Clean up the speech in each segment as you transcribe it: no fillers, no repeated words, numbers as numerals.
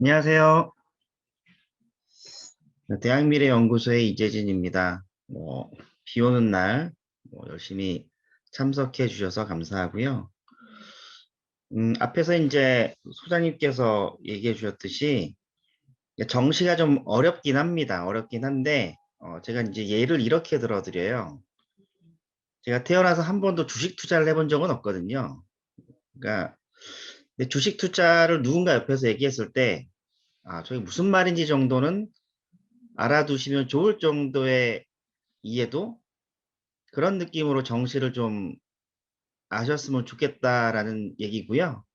안녕하세요. 대학미래연구소의 이재진입니다. 비 오는 날 열심히 참석해 주셔서 감사하고요. 앞에서 이제 소장님께서 얘기해 주셨듯이 정시가 좀 어렵긴 합니다. 어렵긴 한데 제가 이제 예를 이렇게 들어드려요. 제가 태어나서 한 번도 주식 투자를 해본 적은 없거든요. 그러니까 근데 주식 투자를 누군가 옆에서 얘기했을 때 저게 무슨 말인지 정도는 알아두시면 좋을 정도의 이해도 그런 느낌으로 정시를 좀 아셨으면 좋겠다라는 얘기고요.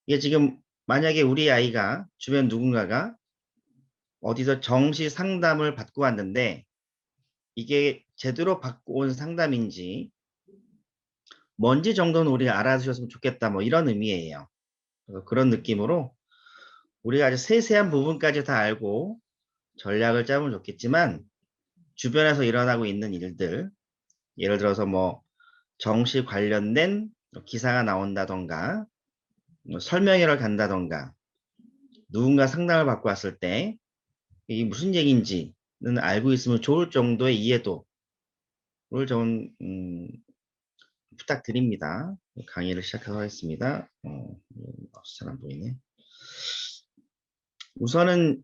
이게 지금 만약에 우리 아이가 주변 누군가가 어디서 정시 상담을 받고 왔는데 이게 제대로 받고 온 상담인지 뭔지 정도는 우리가 알아주셨으면 좋겠다 뭐 이런 의미예요. 그래서 그런 느낌으로 우리가 아주 세세한 부분까지 다 알고 전략을 짜면 좋겠지만 주변에서 일어나고 있는 일들 예를 들어서 뭐 정시 관련된 기사가 나온다던가 뭐 설명회를 간다던가 누군가 상담을 받고 왔을 때 이게 무슨 얘기인지는 알고 있으면 좋을 정도의 이해도를 좀 부탁드립니다. 강의를 시작하도록 하겠습니다. 잘 안 보이네. 우선은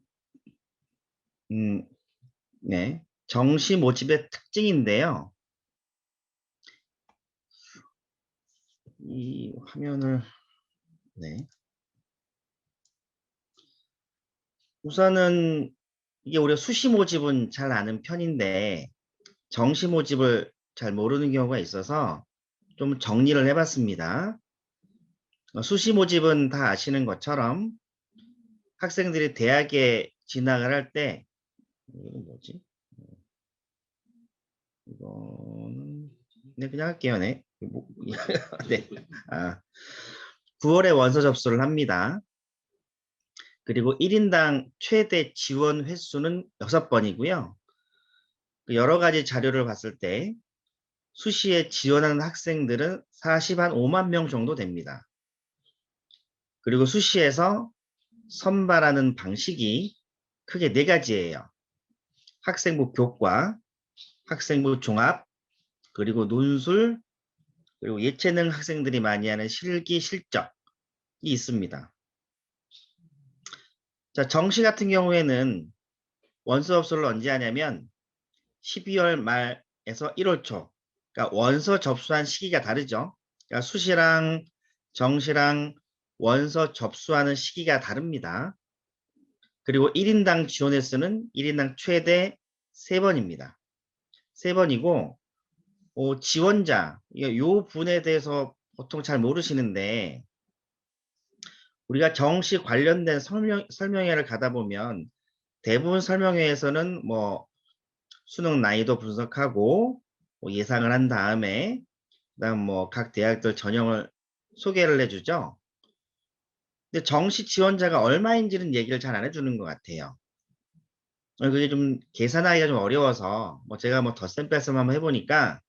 네, 정시 모집의 특징인데요. 이 화면을 네, 우선은 이게 우리가 수시 모집은 잘 아는 편인데 정시 모집을 잘 모르는 경우가 있어서 좀 정리를 해봤습니다. 수시 모집은 다 아시는 것처럼 학생들이 대학에 진학을 할 때, 이건 뭐지? 이거는, 네, 그냥 할게요, 네. 네. 9월에 원서 접수를 합니다. 그리고 1인당 최대 지원 횟수는 6번이고요. 여러 가지 자료를 봤을 때, 수시에 지원하는 학생들은 45만 명 정도 됩니다. 그리고 수시에서 선발하는 방식이 크게 네 가지예요. 학생부 교과, 학생부 종합, 그리고 논술, 그리고 예체능 학생들이 많이 하는 실기 실적이 있습니다. 자, 정시 같은 경우에는 원서 접수를 언제 하냐면 12월 말에서 1월 초. 그러니까 원서 접수한 시기가 다르죠. 그러니까 수시랑 정시랑 원서 접수하는 시기가 다릅니다. 그리고 1인당 지원 횟수는 1인당 최대 3번입니다. 3번이고 지원자, 요 분에 대해서 보통 잘 모르시는데, 우리가 정시 관련된 설명회를 가다 보면, 대부분 설명회에서는 뭐, 수능 난이도 분석하고, 뭐 예상을 한 다음에, 그다음 뭐, 각 대학들 전형을 소개를 해주죠. 근데 정시 지원자가 얼마인지는 얘기를 잘 안 해주는 것 같아요. 그게 좀 계산하기가 좀 어려워서, 뭐 제가 뭐 덧셈 뺄셈 한번 해보니까,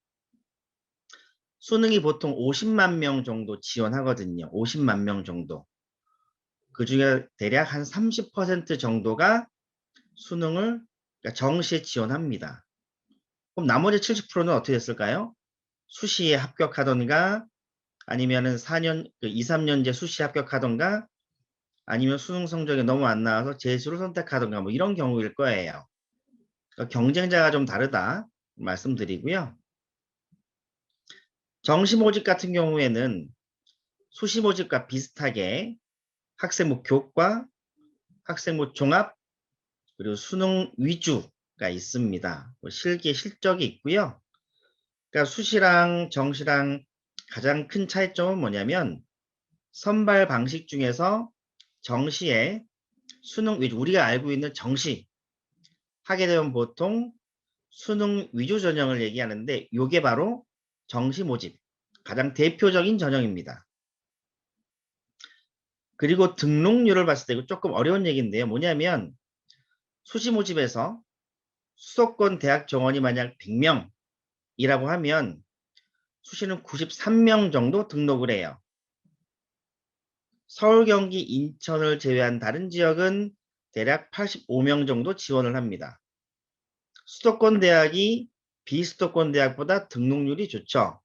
수능이 보통 50만 명 정도 지원하거든요. 50만 명 정도. 그 중에 대략 한 30% 정도가 수능을 그러니까 정시에 지원합니다. 그럼 나머지 70%는 어떻게 됐을까요? 수시에 합격하던가 아니면은 4년, 2, 3년제 수시 합격하던가 아니면 수능 성적이 너무 안 나와서 재수를 선택하던가 뭐 이런 경우일 거예요. 그러니까 경쟁자가 좀 다르다 말씀드리고요. 정시 모집 같은 경우에는 수시 모집과 비슷하게 학생부 교과, 학생부 종합, 그리고 수능 위주가 있습니다. 실기 실적이 있고요. 그러니까 수시랑 정시랑 가장 큰 차이점은 뭐냐면 선발 방식 중에서 정시에 수능 위주, 우리가 알고 있는 정시 하게 되면 보통 수능 위주 전형을 얘기하는데 이게 바로 정시 모집 가장 대표적인 전형입니다. 그리고 등록률을 봤을 때 이거 조금 어려운 얘기인데요. 뭐냐면 수시 모집에서 수도권 대학 정원이 만약 100명이라고 하면 수시는 93명 정도 등록을 해요. 서울, 경기, 인천을 제외한 다른 지역은 대략 85명 정도 지원을 합니다. 수도권 대학이 비수도권 대학보다 등록률이 좋죠.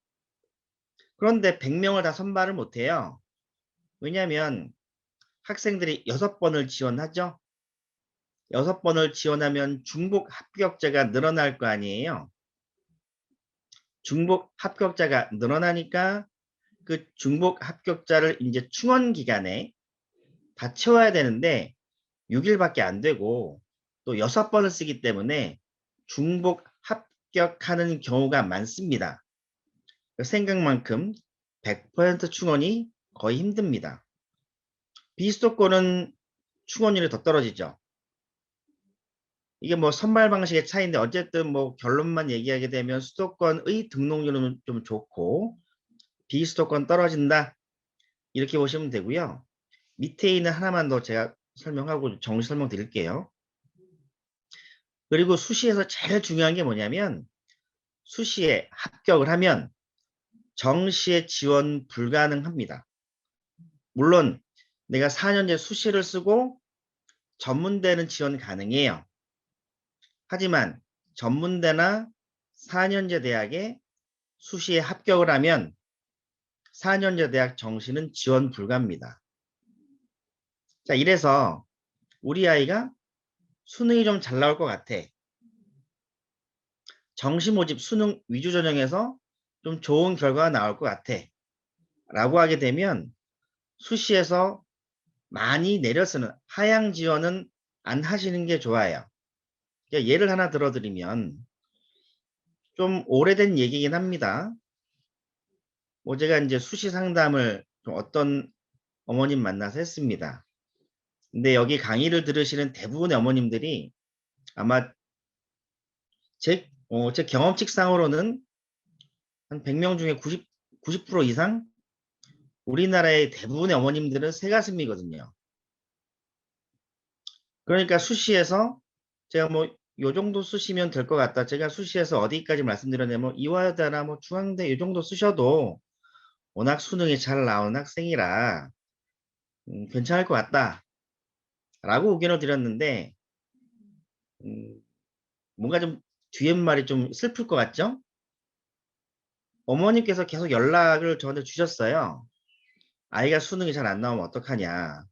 그런데 100명을 다 선발을 못해요. 왜냐하면 학생들이 6번을 지원하죠. 6번을 지원하면 중복 합격자가 늘어날 거 아니에요. 중복 합격자가 늘어나니까 그 중복 합격자를 이제 충원 기간에 다 채워야 되는데 6일밖에 안 되고 또 6번을 쓰기 때문에 중복 합격하는 경우가 많습니다. 생각만큼 100% 충원이 거의 힘듭니다. 비수도권은 충원율이 더 떨어지죠. 이게 뭐 선발 방식의 차이인데 어쨌든 뭐 결론만 얘기하게 되면 수도권의 등록률은 좀 좋고 비수도권 떨어진다. 이렇게 보시면 되고요. 밑에 있는 하나만 더 제가 설명하고 정시 설명 드릴게요. 그리고 수시에서 제일 중요한 게 뭐냐면 수시에 합격을 하면 정시에 지원 불가능합니다. 물론 내가 4년제 수시를 쓰고 전문대는 지원 가능해요. 하지만 전문대나 4년제 대학에 수시에 합격을 하면 4년제 대학 정시는 지원 불가입니다. 자, 이래서 우리 아이가 수능이 좀 잘 나올 것 같아. 정시 모집 수능 위주 전형에서 좀 좋은 결과가 나올 것 같아. 라고 하게 되면 수시에서 많이 내려 쓰는 하향 지원은 안 하시는 게 좋아요. 예를 하나 들어드리면 좀 오래된 얘기긴 합니다. 뭐 제가 이제 수시 상담을 좀 어떤 어머님 만나서 했습니다. 근데 여기 강의를 들으시는 대부분의 어머님들이 아마 제 경험칙상으로는 한 100명 중에 90% 이상 우리나라의 대부분의 어머님들은 새가슴이거든요. 그러니까 수시에서 제가 뭐 요 정도 쓰시면 될 것 같다. 제가 수시에서 어디까지 말씀드렸냐면 이화여대나 뭐 중앙대 이 정도 쓰셔도 워낙 수능이 잘 나오는 학생이라 괜찮을 것 같다. 라고 의견을 드렸는데 음, 뭔가 좀 뒤에 말이 좀 슬플 것 같죠? 어머님께서 계속 연락을 저한테 주셨어요. 아이가 수능이 잘 안 나오면 어떡하냐.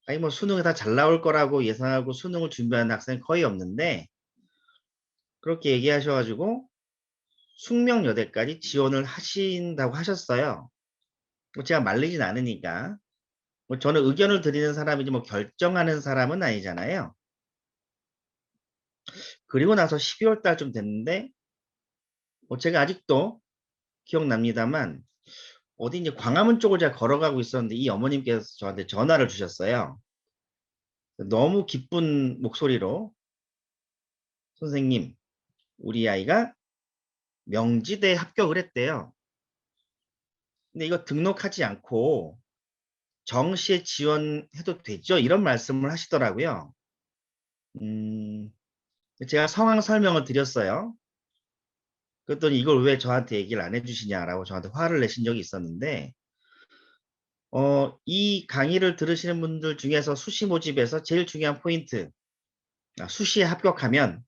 아니 뭐 수능이 다 잘 나올 거라고 예상하고 수능을 준비하는 학생 거의 없는데 그렇게 얘기하셔가지고 숙명여대까지 지원을 하신다고 하셨어요. 뭐 제가 말리진 않으니까. 뭐 저는 의견을 드리는 사람이지 뭐 결정하는 사람은 아니잖아요. 그리고 나서 12월 달쯤 됐는데 뭐 제가 아직도 기억납니다만 어디 이제 광화문 쪽을 제가 걸어가고 있었는데 이 어머님께서 저한테 전화를 주셨어요. 너무 기쁜 목소리로 선생님, 우리 아이가 명지대에 합격을 했대요. 근데 이거 등록하지 않고 정시에 지원해도 되죠? 이런 말씀을 하시더라고요. 음, 제가 상황 설명을 드렸어요. 그랬더니 이걸 왜 저한테 얘기를 안 해주시냐라고 저한테 화를 내신 적이 있었는데, 이 강의를 들으시는 분들 중에서 수시 모집에서 제일 중요한 포인트, 수시에 합격하면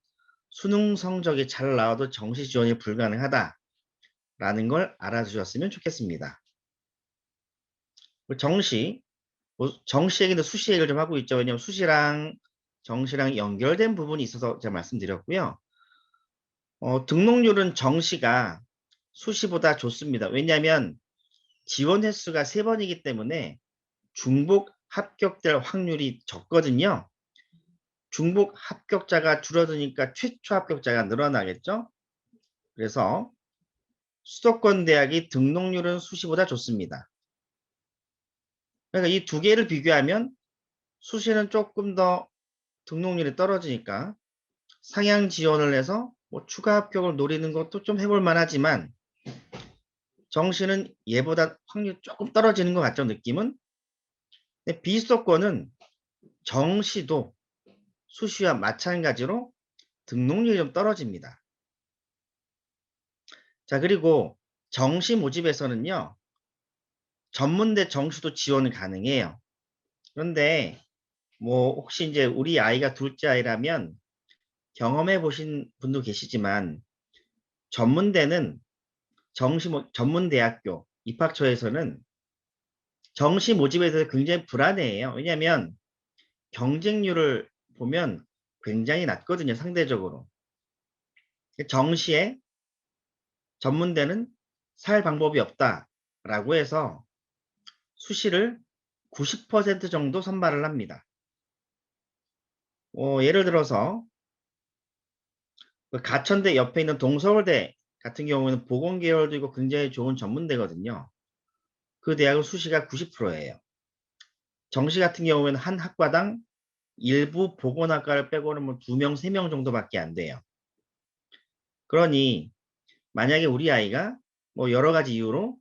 수능 성적이 잘 나와도 정시 지원이 불가능하다라는 걸 알아주셨으면 좋겠습니다. 정시, 정시 얘기도 수시 얘기를 좀 하고 있죠. 왜냐하면 수시랑 정시랑 연결된 부분이 있어서 제가 말씀드렸고요. 등록률은 정시가 수시보다 좋습니다. 왜냐하면 지원 횟수가 3번이기 때문에 중복 합격될 확률이 적거든요. 중복 합격자가 줄어드니까 최초 합격자가 늘어나겠죠. 그래서 수도권 대학이 등록률은 수시보다 좋습니다. 그러니까 이 두 개를 비교하면 수시는 조금 더 등록률이 떨어지니까 상향 지원을 해서 뭐 추가 합격을 노리는 것도 좀 해볼 만하지만 정시는 얘보다 확률이 조금 떨어지는 것 같죠, 느낌은? 근데 비수도권은 정시도 수시와 마찬가지로 등록률이 좀 떨어집니다. 자, 그리고 정시 모집에서는요, 전문대 정시도 지원 가능해요. 그런데 뭐 혹시 이제 우리 아이가 둘째 아이라면 경험해 보신 분도 계시지만 전문대는 전문대학교 입학처에서는 정시 모집에 대해서 굉장히 불안해해요. 왜냐하면 경쟁률을 보면 굉장히 낮거든요. 상대적으로. 정시에 전문대는 살 방법이 없다라고 해서 수시를 90% 정도 선발을 합니다. 예를 들어서 그 가천대 옆에 있는 동서울대 같은 경우는 보건계열도 있고 굉장히 좋은 전문대거든요. 그 대학은 수시가 90%예요. 정시 같은 경우에는 한 학과당 일부 보건학과를 빼고는 뭐 2명, 3명 정도밖에 안 돼요. 그러니 만약에 우리 아이가 뭐 여러 가지 이유로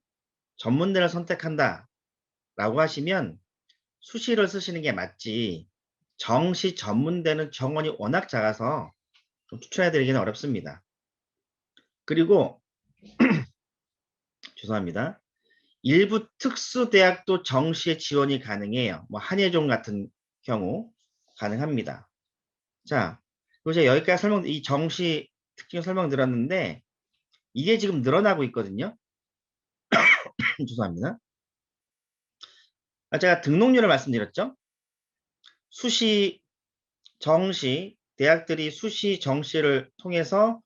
전문대를 선택한다라고 하시면 수시를 쓰시는 게 맞지 정시 전문대는 정원이 워낙 작아서 좀 추천해드리기는 어렵습니다. 그리고 죄송합니다. 일부 특수대학도 정시에 지원이 가능해요. 뭐 한예종 같은 경우 가능합니다. 자, 그리고 제가 여기까지 이 정시 특징 설명드렸는데 이게 지금 늘어나고 있거든요. 죄송합니다. 제가 등록률을 말씀드렸죠. 수시, 정시, 대학들이 수시, 정시를 통해서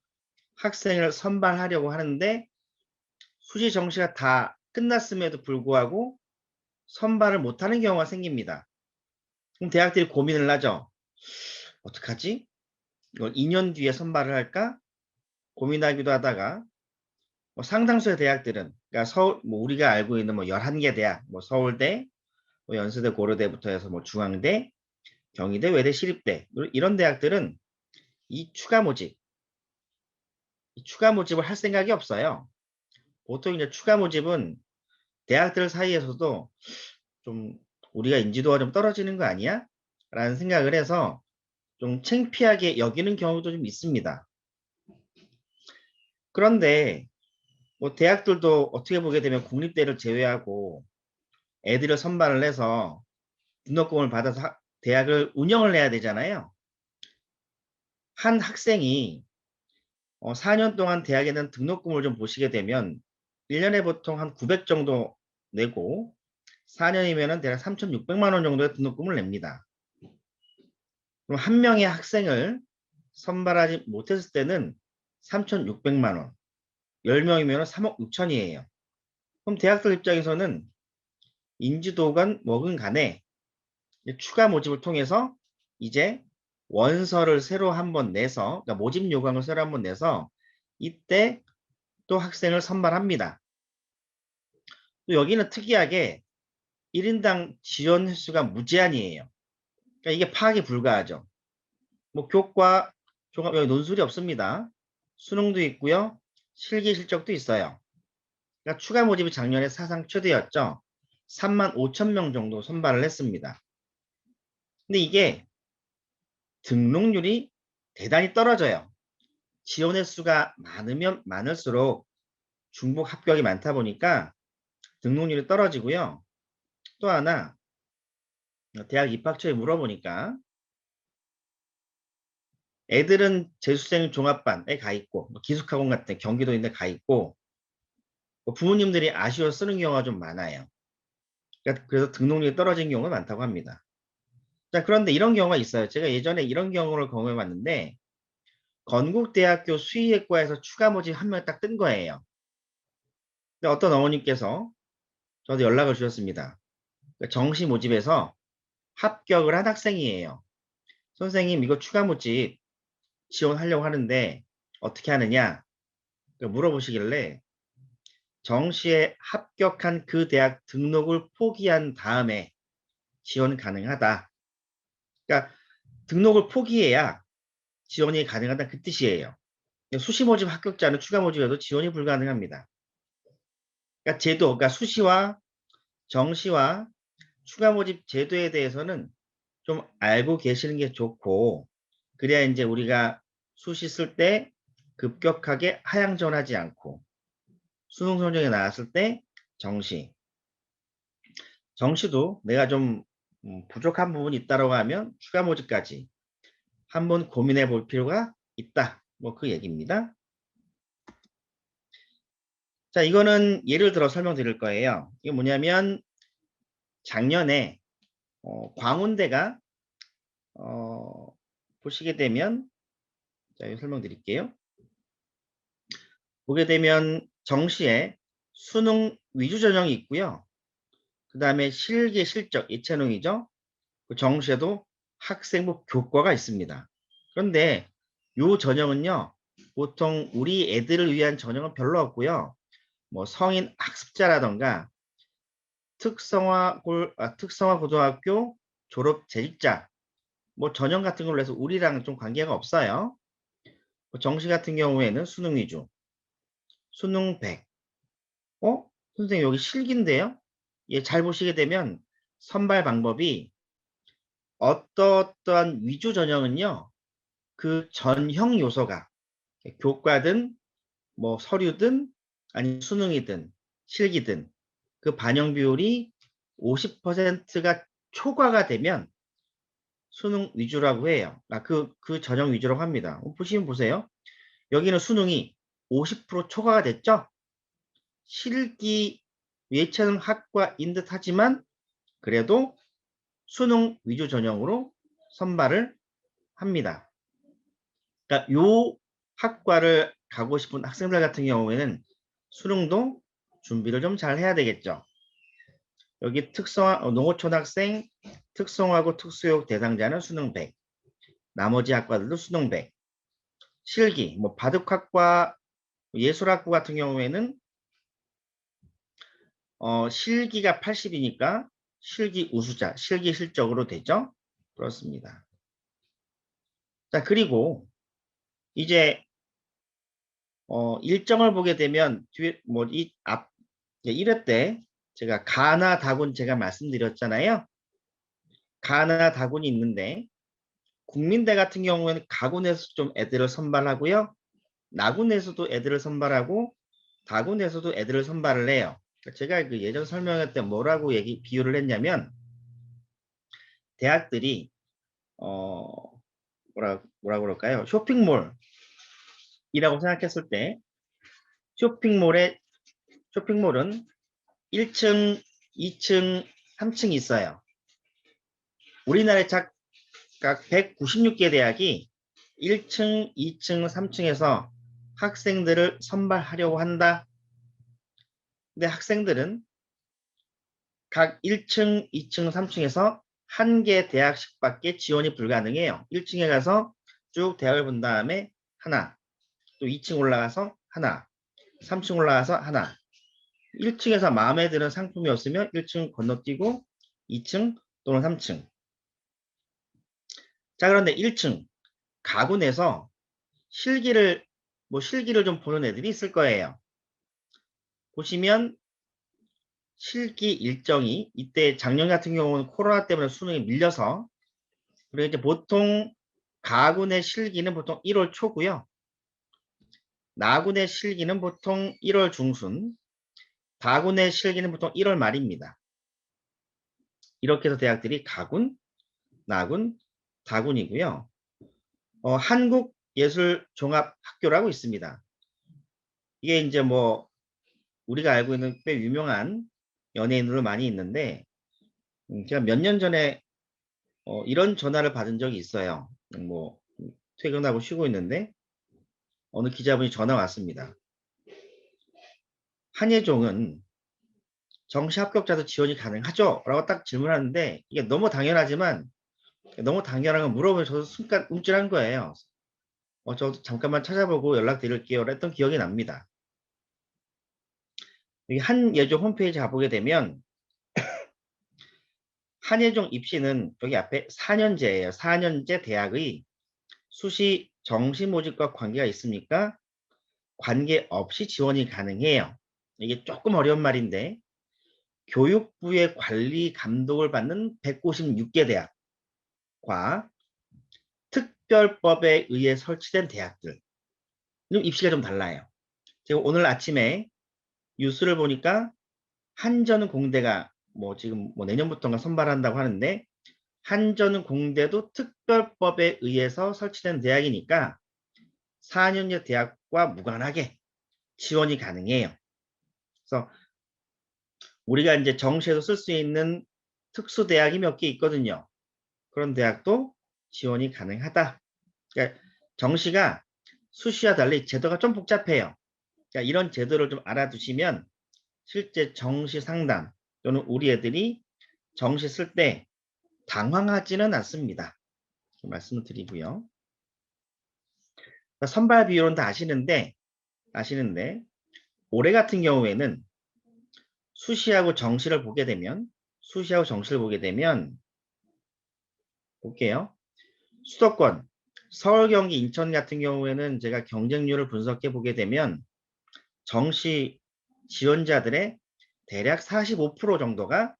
학생을 선발하려고 하는데 수시, 정시가 다 끝났음에도 불구하고 선발을 못하는 경우가 생깁니다. 그럼 대학들이 고민을 하죠. 어떡하지? 이걸 2년 뒤에 선발을 할까? 고민하기도 하다가 뭐 상당수의 대학들은 그러니까 서울 뭐 우리가 알고 있는 뭐 11개 대학 뭐 서울대, 뭐 연세대, 고려대부터 해서 뭐 중앙대, 경희대, 외대, 시립대 이런 대학들은 이 추가 모집을 할 생각이 없어요. 보통 이제 추가 모집은 대학들 사이에서도 좀 우리가 인지도가 좀 떨어지는 거 아니야? 라는 생각을 해서 좀 창피하게 여기는 경우도 좀 있습니다. 그런데 뭐 대학들도 어떻게 보게 되면 국립대를 제외하고 애들을 선발을 해서 등록금을 받아서 대학을 운영을 해야 되잖아요. 한 학생이 4년 동안 대학에는 등록금을 좀 보시게 되면 1년에 보통 한 900 정도 내고 4년이면은 대략 3,600만 원 정도의 등록금을 냅니다. 그럼 한 명의 학생을 선발하지 못했을 때는 3,600만 원, 10명이면 3억 6천이에요. 그럼 대학들 입장에서는 인지도가 뭐든 간에 추가 모집을 통해서 이제 원서를 새로 한번 내서, 그러니까 모집 요강을 새로 한번 내서 이때 또 학생을 선발합니다. 또 여기는 특이하게 1인당 지원 횟수가 무제한이에요. 그러니까 이게 파악이 불가하죠. 뭐 교과, 종합, 여기 논술이 없습니다. 수능도 있고요. 실기 실적도 있어요. 그러니까 추가 모집이 작년에 사상 최대였죠. 3만 5천 명 정도 선발을 했습니다. 근데 이게 등록률이 대단히 떨어져요. 지원 횟수가 많으면 많을수록 중복 합격이 많다 보니까 등록률이 떨어지고요. 또 하나 대학 입학처에 물어보니까 애들은 재수생 종합반에 가 있고 뭐 기숙학원 같은 경기도인데 가 있고 뭐 부모님들이 아쉬워 쓰는 경우가 좀 많아요. 그러니까 그래서 등록률이 떨어진 경우가 많다고 합니다. 자, 그런데 이런 경우가 있어요. 제가 예전에 이런 경우를 경험해 봤는데 건국대학교 수의학과에서 추가 모집 한 명 딱 뜬 거예요. 근데 어떤 어머님께서 저한테 연락을 주셨습니다. 그러니까 정시 모집에서 합격을 한 학생이에요. 선생님, 이거 추가 모집 지원하려고 하는데 어떻게 하느냐? 물어보시길래 정시에 합격한 그 대학 등록을 포기한 다음에 지원 가능하다. 그러니까 등록을 포기해야 지원이 가능하다 그 뜻이에요. 수시 모집 합격자는 추가 모집에도 지원이 불가능합니다. 그러니까 그러니까 수시와 정시와 추가 모집 제도에 대해서는 좀 알고 계시는 게 좋고, 그래야 이제 우리가 수시 쓸 때 급격하게 하향 전하지 않고, 수능 성적이 나왔을 때 정시, 정시도 내가 좀 부족한 부분이 있다고 하면 추가 모집까지 한번 고민해 볼 필요가 있다. 뭐 그 얘기입니다. 자, 이거는 예를 들어 설명드릴 거예요. 이게 뭐냐면 작년에 광운대가 보시게 되면 자, 이거 설명드릴게요. 보게 되면 정시에 수능 위주 전형이 있고요. 그 다음에 실기 실적 예체능이죠. 그 정시에도 학생부 교과가 있습니다. 그런데 이 전형은요, 보통 우리 애들을 위한 전형은 별로 없고요. 뭐 성인 학습자라던가 특성화 고등학교 졸업 재직자 뭐 전형 같은 걸로 해서 우리랑 좀 관계가 없어요. 정시 같은 경우에는 수능 위주, 수능 100. 선생님 여기 실기인데요? 예, 잘 보시게 되면 선발 방법이 어떠한 위주 전형은요, 그 전형 요소가 교과든 뭐 서류든 아니 수능이든 실기든 그 반영 비율이 50%가 초과가 되면 수능 위주라고 해요. 그 전형 위주라고 합니다. 보시면 보세요. 여기는 수능이 50% 초과가 됐죠? 실기 예체능 학과인 듯 하지만 그래도 수능 위주 전형으로 선발을 합니다. 그러니까 요 학과를 가고 싶은 학생들 같은 경우에는 수능도 준비를 좀 잘 해야 되겠죠. 여기 농어촌학생 특성화고 특수교육 대상자는 수능 100, 나머지 학과들도 수능 100. 실기, 뭐 바둑학과, 예술학부 같은 경우에는 실기가 80이니까 실기 우수자, 실기 실적으로 되죠. 그렇습니다. 자, 그리고 이제 일정을 보게 되면 뒤에 뭐이앞 1회 때 제가 가나 다군 제가 말씀드렸잖아요. 가나 다군이 있는데 국민대 같은 경우에는 가군에서 좀 애들을 선발하고요. 나군에서도 애들을 선발하고 다군에서도 애들을 선발을 해요. 제가 그 예전 설명할 때 뭐라고 비유를 했냐면 대학들이 어 뭐라 그럴까요? 쇼핑몰이라고 생각했을 때 쇼핑몰은 1층, 2층, 3층이 있어요. 우리나라에 각 196개 대학이 1층, 2층, 3층에서 학생들을 선발하려고 한다. 근데 학생들은 각 1층, 2층, 3층에서 한 개 대학씩밖에 지원이 불가능해요. 1층에 가서 쭉 대학을 본 다음에 하나, 또 2층 올라가서 하나, 3층 올라가서 하나. 1층에서 마음에 드는 상품이 없으면 1층 건너뛰고 2층 또는 3층. 자, 그런데 1층 가군에서 실기를 좀 보는 애들이 있을 거예요. 보시면 실기 일정이 이때 작년 같은 경우는 코로나 때문에 수능이 밀려서 그리고 이제 보통 가군의 실기는 보통 1월 초고요. 나군의 실기는 보통 1월 중순, 다군의 실기는 보통 1월 말입니다. 이렇게 해서 대학들이 가군, 나군, 다군이고요. 한국예술종합학교라고 있습니다. 이게 이제 뭐 우리가 알고 있는 꽤 유명한 연예인으로 많이 있는데 제가 몇 년 전에 이런 전화를 받은 적이 있어요. 뭐 퇴근하고 쉬고 있는데 어느 기자분이 전화 왔습니다. 한예종은 정시 합격자도 지원이 가능하죠? 라고 딱 질문하는데 이게 너무 당연하지만 너무 당연한 거 물어보면 저도 순간 움찔한 거예요. 저도 잠깐만 찾아보고 연락드릴게요. 했던 기억이 납니다. 여기 한예종 홈페이지 가보게 되면 한예종 입시는 여기 앞에 4년제예요. 4년제 대학의 수시 정시 모집과 관계가 있습니까? 관계없이 지원이 가능해요. 이게 조금 어려운 말인데 교육부의 관리 감독을 받는 196개 대학과 특별법에 의해 설치된 대학들 입시가 좀 달라요. 제가 오늘 아침에 뉴스를 보니까 한전공대가 뭐 지금 뭐 내년부터가 선발한다고 하는데 한전공대도 특별법에 의해서 설치된 대학이니까 4년제 대학과 무관하게 지원이 가능해요. 그래서 우리가 이제 정시에도 쓸 수 있는 특수 대학이 몇 개 있거든요. 그런 대학도 지원이 가능하다. 그러니까 정시가 수시와 달리 제도가 좀 복잡해요. 그러니까 이런 제도를 좀 알아두시면 실제 정시 상담 또는 우리 애들이 정시 쓸 때 당황하지는 않습니다. 말씀을 드리고요. 선발 비율은 다 아시는데 올해 같은 경우에는 수시하고 정시를 보게 되면 볼게요. 수도권 서울, 경기, 인천 같은 경우에는 제가 경쟁률을 분석해 보게 되면 정시 지원자들의 대략 45% 정도가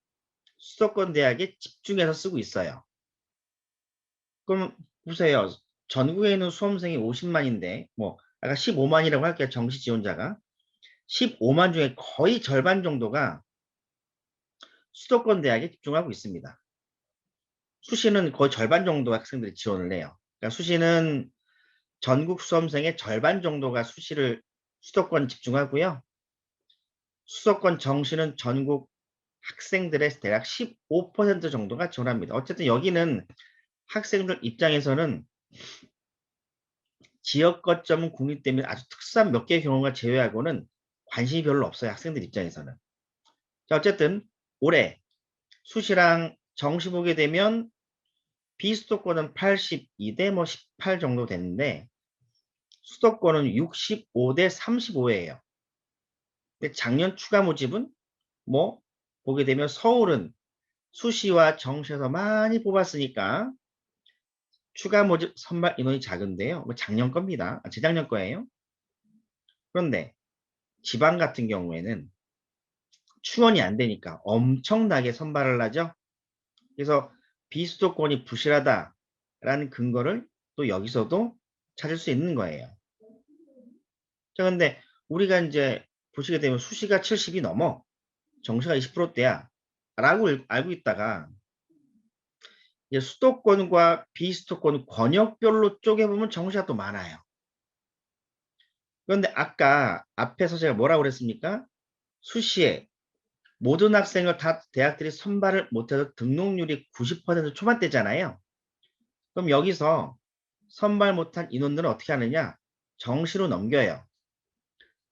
수도권 대학에 집중해서 쓰고 있어요. 그럼 보세요. 전국에 있는 수험생이 50만인데 뭐 아까 15만이라고 할게요. 정시 지원자가 15만 중에 거의 절반 정도가 수도권 대학에 집중하고 있습니다. 수시는 거의 절반 정도 학생들이 지원을 해요. 그러니까 수시는 전국 수험생의 절반 정도가 수도권 집중하고요. 수도권 정시는 전국 학생들의 대략 15% 정도가 지원합니다. 어쨌든 여기는 학생들 입장에서는 지역 거점은 국립대면 아주 특수한 몇 개의 경우가 제외하고는 관심이 별로 없어요. 학생들 입장에서는. 자, 어쨌든 올해 수시랑 정시 보게 되면 비수도권은 82대 뭐 18 정도 됐는데 수도권은 65대 35예요. 근데 작년 추가 모집은 뭐 보게 되면 서울은 수시와 정시에서 많이 뽑았으니까 추가 모집 선발 인원이 작은데요. 뭐 작년 겁니다. 재작년 거예요. 그런데 지방 같은 경우에는 충원이 안 되니까 엄청나게 선발을 하죠. 그래서 비수도권이 부실하다라는 근거를 또 여기서도 찾을 수 있는 거예요. 자, 근데 우리가 이제 보시게 되면 수시가 70이 넘어 정시가 20%대야 라고 알고 있다가 이제 수도권과 비수도권 권역별로 쪼개보면 정시가 또 많아요. 그런데 아까 앞에서 제가 뭐라고 그랬습니까? 수시에 모든 학생을 다 대학들이 선발을 못해서 등록률이 90% 초반대잖아요. 그럼 여기서 선발 못한 인원들은 어떻게 하느냐? 정시로 넘겨요.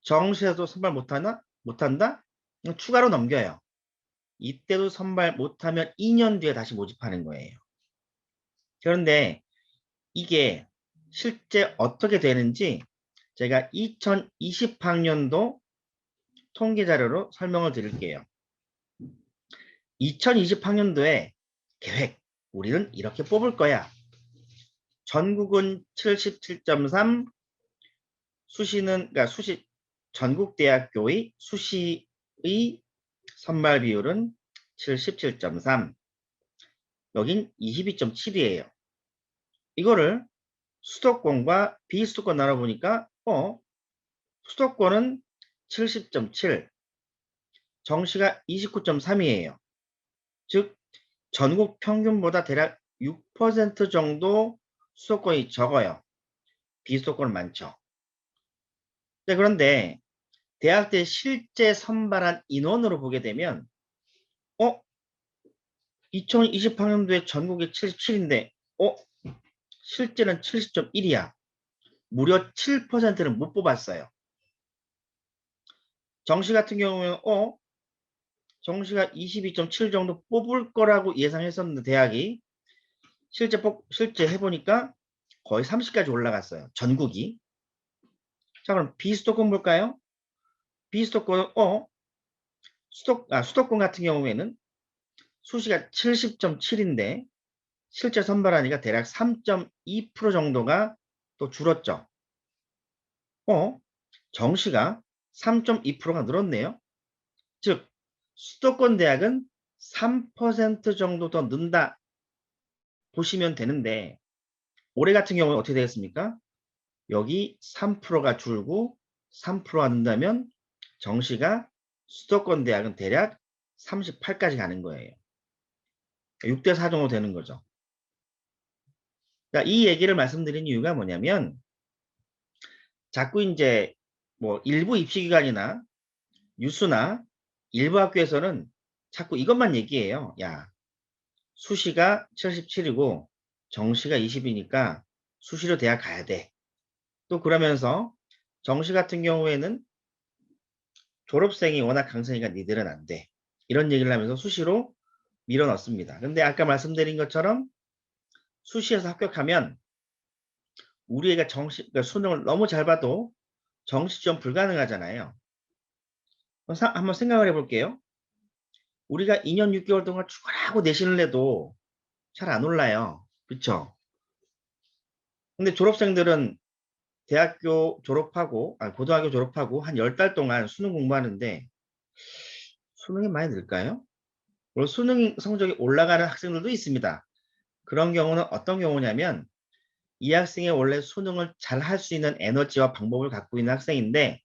정시에도 선발 못한다? 추가로 넘겨요. 이때도 선발 못하면 2년 뒤에 다시 모집하는 거예요. 그런데 이게 실제 어떻게 되는지 제가 2020학년도 통계 자료로 설명을 드릴게요. 2020학년도에 계획, 우리는 이렇게 뽑을 거야. 전국은 77.3, 그러니까 전국대학교의 수시의 선발 비율은 77.3, 여긴 22.7이에요. 이거를 수도권과 비수도권 나눠보니까 수도권은 70.7, 정시가 29.3이에요. 즉 전국 평균보다 대략 6% 정도 수도권이 적어요. 비수도권은 많죠. 네, 그런데 대학때 실제 선발한 인원으로 보게 되면 2020학년도에 전국이 77인데 실제는 70.1이야. 무려 7%는 못 뽑았어요. 정시 같은 경우는 정시가 22.7 정도 뽑을 거라고 예상했었는데 대학이 실제 해보니까 거의 30까지 올라갔어요. 전국이. 자, 그럼 비수도권 볼까요? 비수도권은 수도권 같은 경우에는 수시가 70.7인데 실제 선발하니까 대략 3.2% 정도가 또 줄었죠. 정시가 3.2%가 늘었네요. 즉 수도권 대학은 3% 정도 더 는다 보시면 되는데 올해 같은 경우는 어떻게 되겠습니까? 여기 3%가 줄고 3%가 는다면 정시가 수도권 대학은 대략 38까지 가는 거예요. 6대 4 정도 되는 거죠. 그러니까 이 얘기를 말씀드린 이유가 뭐냐면 자꾸 이제 뭐 일부 입시기관이나 뉴스나 일부 학교에서는 자꾸 이것만 얘기해요. 야, 수시가 77이고 정시가 20이니까 수시로 대학 가야 돼. 또 그러면서 정시 같은 경우에는 졸업생이 워낙 강세니까 니들은 안 돼. 이런 얘기를 하면서 수시로 밀어넣습니다. 근데 아까 말씀드린 것처럼 수시에서 합격하면 우리 애가 그러니까 수능을 너무 잘 봐도 정시 지원 불가능하잖아요. 한번 생각을 해볼게요. 우리가 2년 6개월 동안 죽어라고 내신을 해도 잘 안 올라요. 그쵸? 근데 졸업생들은 대학교 졸업하고, 고등학교 졸업하고 한 10달 동안 수능 공부하는데 수능이 많이 늘까요? 물론 수능 성적이 올라가는 학생들도 있습니다. 그런 경우는 어떤 경우냐면 이 학생이 원래 수능을 잘 할 수 있는 에너지와 방법을 갖고 있는 학생인데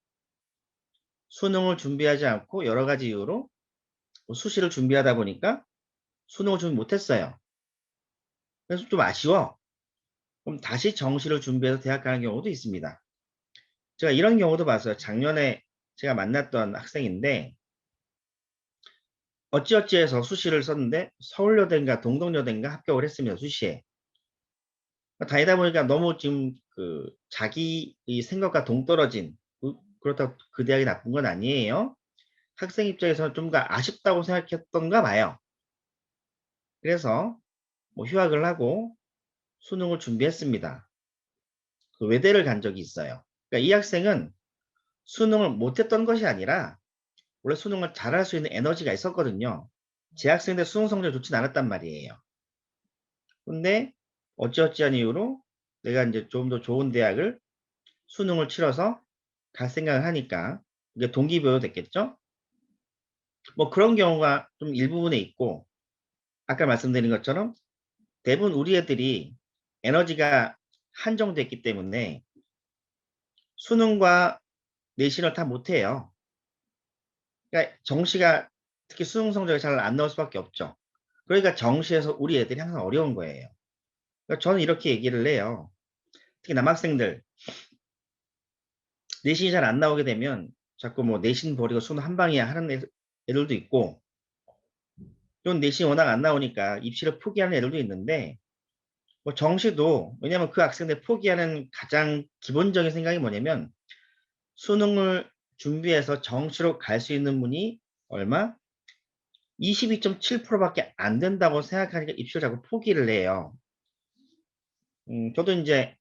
수능을 준비하지 않고 여러 가지 이유로 수시를 준비하다 보니까 수능을 준비 못했어요. 그래서 좀 아쉬워. 그럼 다시 정시를 준비해서 대학 가는 경우도 있습니다. 제가 이런 경우도 봤어요. 작년에 제가 만났던 학생인데 어찌어찌해서 수시를 썼는데 서울여대인가 동덕여대인가 합격을 했습니다. 수시에. 다니다 보니까 너무 지금 그 자기 이 생각과 동떨어진 그렇다고 그 대학이 나쁜 건 아니에요. 학생 입장에서는 좀 더 아쉽다고 생각했던가 봐요. 그래서 뭐 휴학을 하고 수능을 준비했습니다. 그 외대를 간 적이 있어요. 그러니까 이 학생은 수능을 못했던 것이 아니라 원래 수능을 잘할 수 있는 에너지가 있었거든요. 제 학생들 수능 성적이 좋진 않았단 말이에요. 근데 어찌어찌한 이유로 내가 이제 좀 더 좋은 대학을 수능을 치러서 갈 생각을 하니까 이게 동기부여 됐겠죠? 뭐 그런 경우가 좀 일부분에 있고 아까 말씀드린 것처럼 대부분 우리 애들이 에너지가 한정됐기 때문에 수능과 내신을 다 못해요. 그러니까 정시가 특히 수능 성적이 잘 안 나올 수밖에 없죠. 그러니까 정시에서 우리 애들이 항상 어려운 거예요. 그러니까 저는 이렇게 얘기를 해요. 특히 남학생들 내신이 잘 안 나오게 되면 자꾸 뭐 내신 버리고 수능 한 방이야 하는 애들도 있고 또 내신이 워낙 안 나오니까 입시를 포기하는 애들도 있는데 뭐 정시도 왜냐하면 그 학생들 포기하는 가장 기본적인 생각이 뭐냐면 수능을 준비해서 정시로 갈 수 있는 분이 얼마? 22.7%밖에 안 된다고 생각하니까 입시를 자꾸 포기를 해요. 저도 이제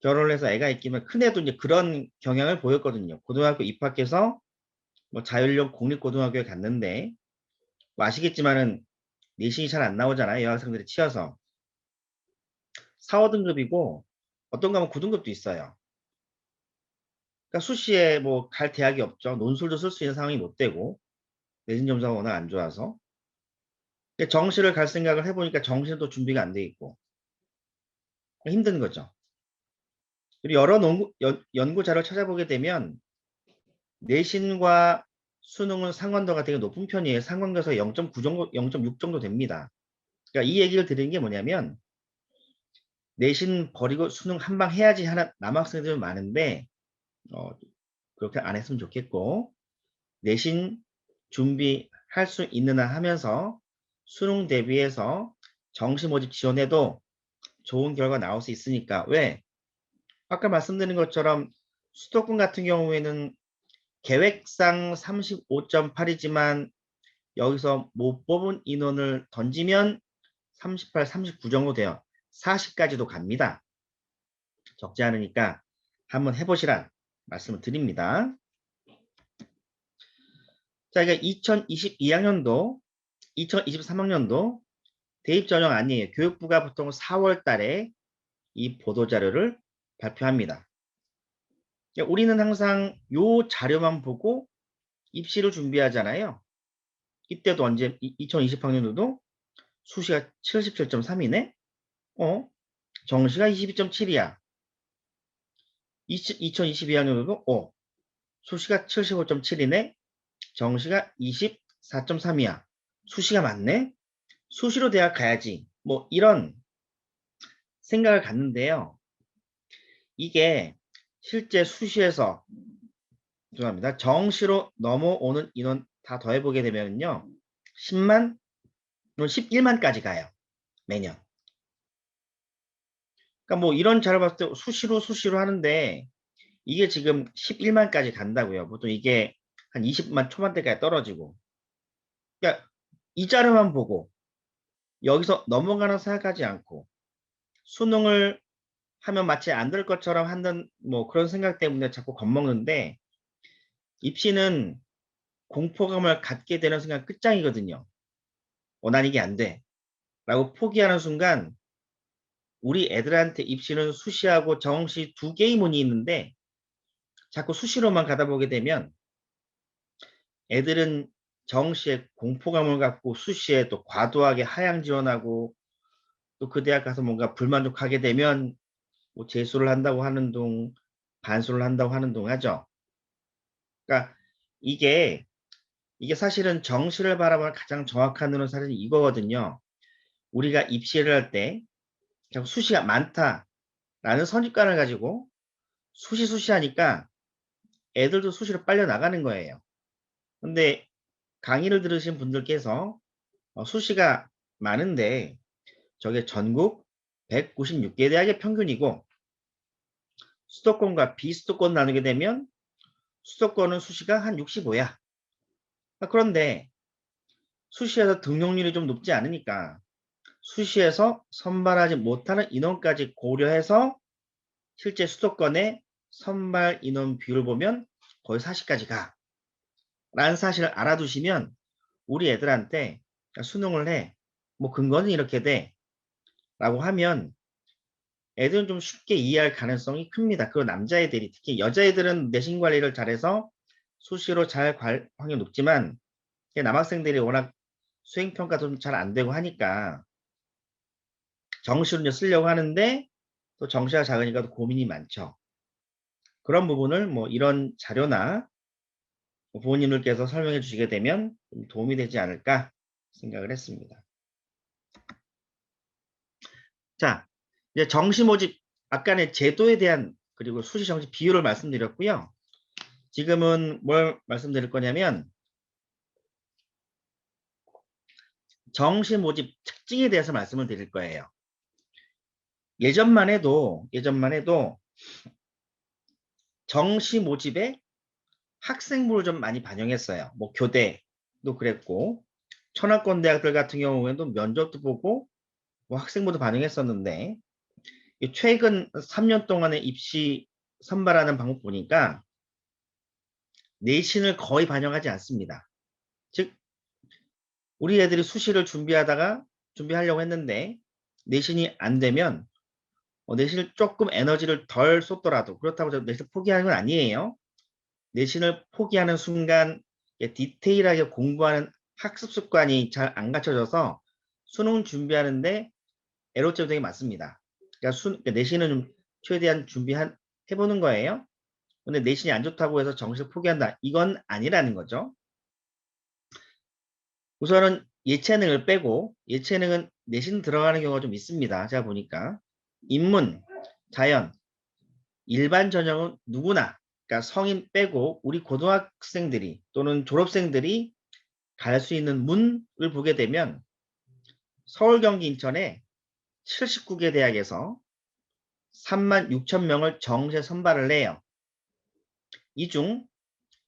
결혼을 해서 애가 있기면 큰애도 이제 그런 경향을 보였거든요. 고등학교 입학해서 뭐 자율형 공립고등학교에 갔는데 뭐 아시겠지만은 내신이 잘 안 나오잖아요. 여학생들이 치여서 4, 5등급이고 어떤 과목 9등급도 있어요. 그러니까 수시에 뭐 갈 대학이 없죠. 논술도 쓸 수 있는 상황이 못 되고 내신 점수가 워낙 안 좋아서 정시를 갈 생각을 해보니까 정시도 준비가 안 돼 있고 힘든 거죠. 그리고 여러 연구 자료를 찾아보게 되면 내신과 수능은 상관도가 되게 높은 편이에요. 상관도에서 0.9 정도, 0.6 정도 됩니다. 그러니까 이 얘기를 드리는 게 뭐냐면 내신 버리고 수능 한 방 해야지 하는 남학생들이 많은데 그렇게 안 했으면 좋겠고 내신 준비할 수 있는 한 하면서 수능 대비해서 정시 모집 지원해도 좋은 결과 나올 수 있으니까 왜? 아까 말씀드린 것처럼 수도권 같은 경우에는 계획상 35.8이지만 여기서 못 뽑은 인원을 던지면 38, 39 정도 돼요. 40까지도 갑니다. 적지 않으니까 한번 해보시란 말씀을 드립니다. 자, 이게 2022학년도, 2023학년도 대입 전형 아니에요. 교육부가 보통 4월 달에 이 보도자료를 발표합니다. 우리는 항상 요 자료만 보고 입시를 준비하잖아요. 이때도 언제 2020학년도도 수시가 77.3이네? 정시가 22.7이야. 2022학년도도 수시가 75.7이네? 정시가 20, 4.3이야. 수시가 많네? 수시로 대학 가야지. 뭐 이런 생각을 갖는데요. 이게 실제 수시에서 죄송합니다. 정시로 넘어오는 인원 다 더해보게 되면요. 10만, 11만까지 가요. 매년. 그러니까 뭐 이런 자료 봤을 때 수시로 하는데 이게 지금 11만까지 간다고요. 보통 이게 한 20만 초반대까지 떨어지고. 그러니까 이 자료만 보고 여기서 넘어가는 생각하지 않고 수능을 하면 마치 안 될 것처럼 하는 뭐 그런 생각 때문에 자꾸 겁먹는데 입시는 공포감을 갖게 되는 순간 끝장이거든요. 난 이게 안 돼. 라고 포기하는 순간 우리 애들한테 입시는 수시하고 정시 두 개의 문이 있는데 자꾸 수시로만 가다 보게 되면 애들은 정시에 공포감을 갖고 수시에 또 과도하게 하향 지원하고 또 그 대학 가서 뭔가 불만족하게 되면 뭐 재수를 한다고 하는 둥 반수를 한다고 하는 둥 하죠. 그러니까 이게 사실은 정시를 바라보는 가장 정확한 눈은 사실 이거거든요. 우리가 입시를 할 때 수시가 많다라는 선입관을 가지고 수시하니까 애들도 수시로 빨려 나가는 거예요. 근데 강의를 들으신 분들께서 수시가 많은데 저게 전국 196개 대학의 평균이고 수도권과 비수도권 나누게 되면 수도권은 수시가 한 65야. 그런데 수시에서 등록률이 좀 높지 않으니까 수시에서 선발하지 못하는 인원까지 고려해서 실제 수도권의 선발 인원 비율을 보면 거의 40까지 가. 라는 사실을 알아두시면 우리 애들한테 수능을 해. 뭐 근거는 이렇게 돼. 라고 하면 애들은 좀 쉽게 이해할 가능성이 큽니다. 그리고 남자애들이 특히 여자애들은 내신 관리를 잘해서 수시로 잘 갈 확률이 높지만 남학생들이 워낙 수행평가도 잘 안 되고 하니까 정시로 이제 쓰려고 하는데 또 정시가 작으니까 또 고민이 많죠. 그런 부분을 뭐 이런 자료나 부모님들께서 설명해 주시게 되면 좀 도움이 되지 않을까 생각을 했습니다. 자, 이제 정시 모집 아까는 제도에 대한 그리고 수시 정시 비율을 말씀드렸고요. 지금은 뭘 말씀드릴 거냐면 정시 모집 특징에 대해서 말씀을 드릴 거예요. 예전만 해도 정시 모집에 학생부를 좀 많이 반영했어요. 뭐 교대도 그랬고 천하권 대학들 같은 경우에도 면접도 보고 뭐 학생부도 반영했었는데 최근 3년 동안의 입시 선발하는 방법 보니까 내신을 거의 반영하지 않습니다. 즉 우리 애들이 수시를 준비하려고 했는데 내신이 안 되면 내신을 조금 에너지를 덜 쏟더라도 그렇다고 해서 내신 포기하는 건 아니에요. 내신을 포기하는 순간 디테일하게 공부하는 학습 습관이 잘 안 갖춰져서 수능 준비하는데 애로점이 되게 많습니다. 그러니까 내신은 좀 최대한 해보는 거예요. 근데 내신이 안 좋다고 해서 정시를 포기한다. 이건 아니라는 거죠. 우선은 예체능을 빼고 예체능은 내신 들어가는 경우가 좀 있습니다. 제가 보니까 인문, 자연, 일반 전형은 누구나 그러니까 성인 빼고 우리 고등학생들이 또는 졸업생들이 갈 수 있는 문을 보게 되면 서울, 경기, 인천에 79개 대학에서 3만 6천 명을 정시에 선발을 해요. 이 중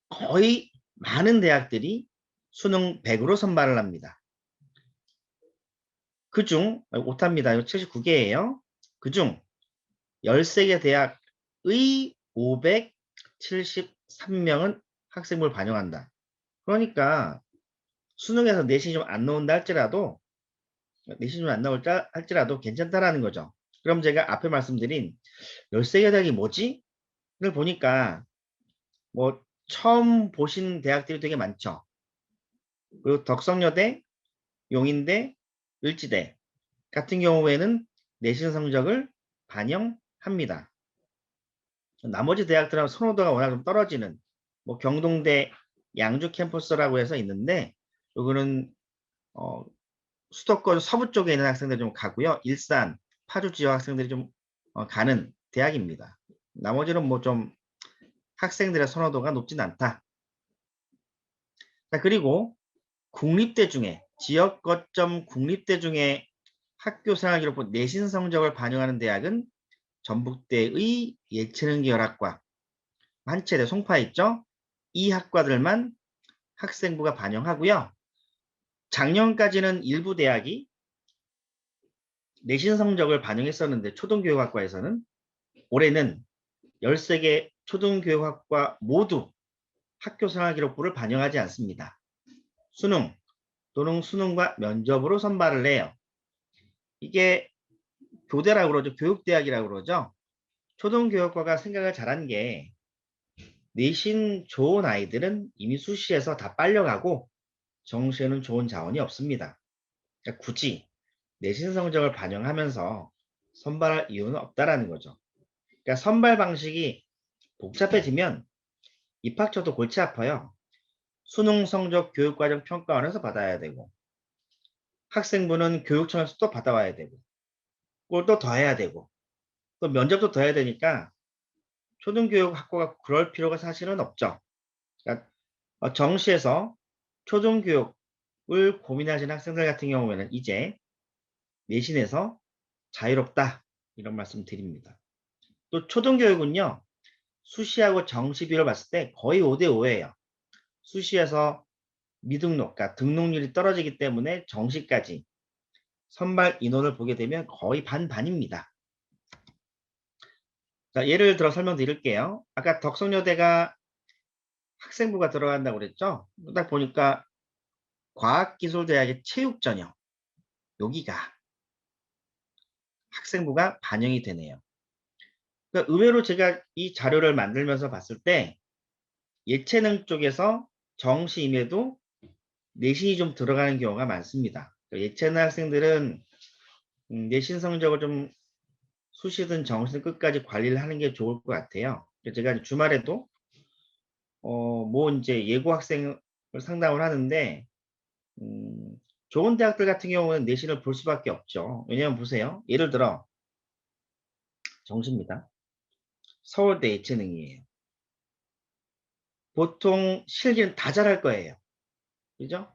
거의 많은 대학들이 수능 100으로 선발을 합니다. 그중 오타입니다. 79개예요. 그중 13개 대학의 573명은 학생부를 반영한다. 그러니까 수능에서 내신이 좀 안 나온다 할지라도 내신이 좀 안 나올다 할지라도 괜찮다라는 거죠. 그럼 제가 앞에 말씀드린 13개 대학이 뭐지? 를 보니까 뭐 처음 보신 대학들이 되게 많죠. 그리고 덕성여대, 용인대, 을지대 같은 경우에는 내신 성적을 반영합니다. 나머지 대학들하고 선호도가 워낙 좀 떨어지는 뭐 경동대 양주 캠퍼스라고 해서 있는데 요거는 수도권 서부 쪽에 있는 학생들이 좀 가고요. 일산, 파주 지역 학생들이 좀 가는 대학입니다. 나머지는 뭐 좀 학생들의 선호도가 높진 않다. 자, 그리고 국립대 중에 지역 거점 국립대 중에 학교 생활 기록부 내신 성적을 반영하는 대학은 전북대의 예체능계열학과, 한체대 송파 있죠? 이 학과들만 학생부가 반영하고요. 작년까지는 일부 대학이 내신 성적을 반영했었는데 초등교육학과에서는 올해는 13개 초등교육학과 모두 학교생활기록부를 반영하지 않습니다. 수능 또는 수능과 면접으로 선발을 해요. 이게 교대라고 그러죠. 교육대학이라고 그러죠. 초등교육과가 생각을 잘한 게 내신 좋은 아이들은 이미 수시에서 다 빨려가고 정시에는 좋은 자원이 없습니다. 그러니까 굳이 내신 성적을 반영하면서 선발할 이유는 없다라는 거죠. 그러니까 선발 방식이 복잡해지면 입학처도 골치 아파요. 수능 성적 교육과정 평가원에서 받아야 되고 학생부는 교육청에서 또 받아와야 되고 그걸 또 더 해야 되고 또 면접도 더 해야 되니까 초등교육학과가 그럴 필요가 사실은 없죠. 그러니까 정시에서 초등교육을 고민하시는 학생들 같은 경우에는 이제 내신에서 자유롭다 이런 말씀 드립니다. 또 초등교육은요. 수시하고 정시 비율을 봤을 때 거의 5대5예요. 수시에서 미등록, 그러니까 등록률이 떨어지기 때문에 정시까지 선발 인원을 보게 되면 거의 반반입니다. 자, 예를 들어 설명드릴게요. 아까 덕성여대가 학생부가 들어간다고 그랬죠? 딱 보니까 과학기술대학의 체육전형, 여기가 학생부가 반영이 되네요. 그러니까 의외로 제가 이 자료를 만들면서 봤을 때 예체능 쪽에서 정시임에도 내신이 좀 들어가는 경우가 많습니다. 그러니까 예체능 학생들은 내신 성적을 좀 수시든 정시든 끝까지 관리를 하는 게 좋을 것 같아요. 제가 주말에도 뭐 이제 예고 학생을 상담을 하는데 좋은 대학들 같은 경우는 내신을 볼 수밖에 없죠. 왜냐면 보세요. 예를 들어 정시입니다. 서울대 예체능이에요. 보통 실기는 다 잘할 거예요. 그죠?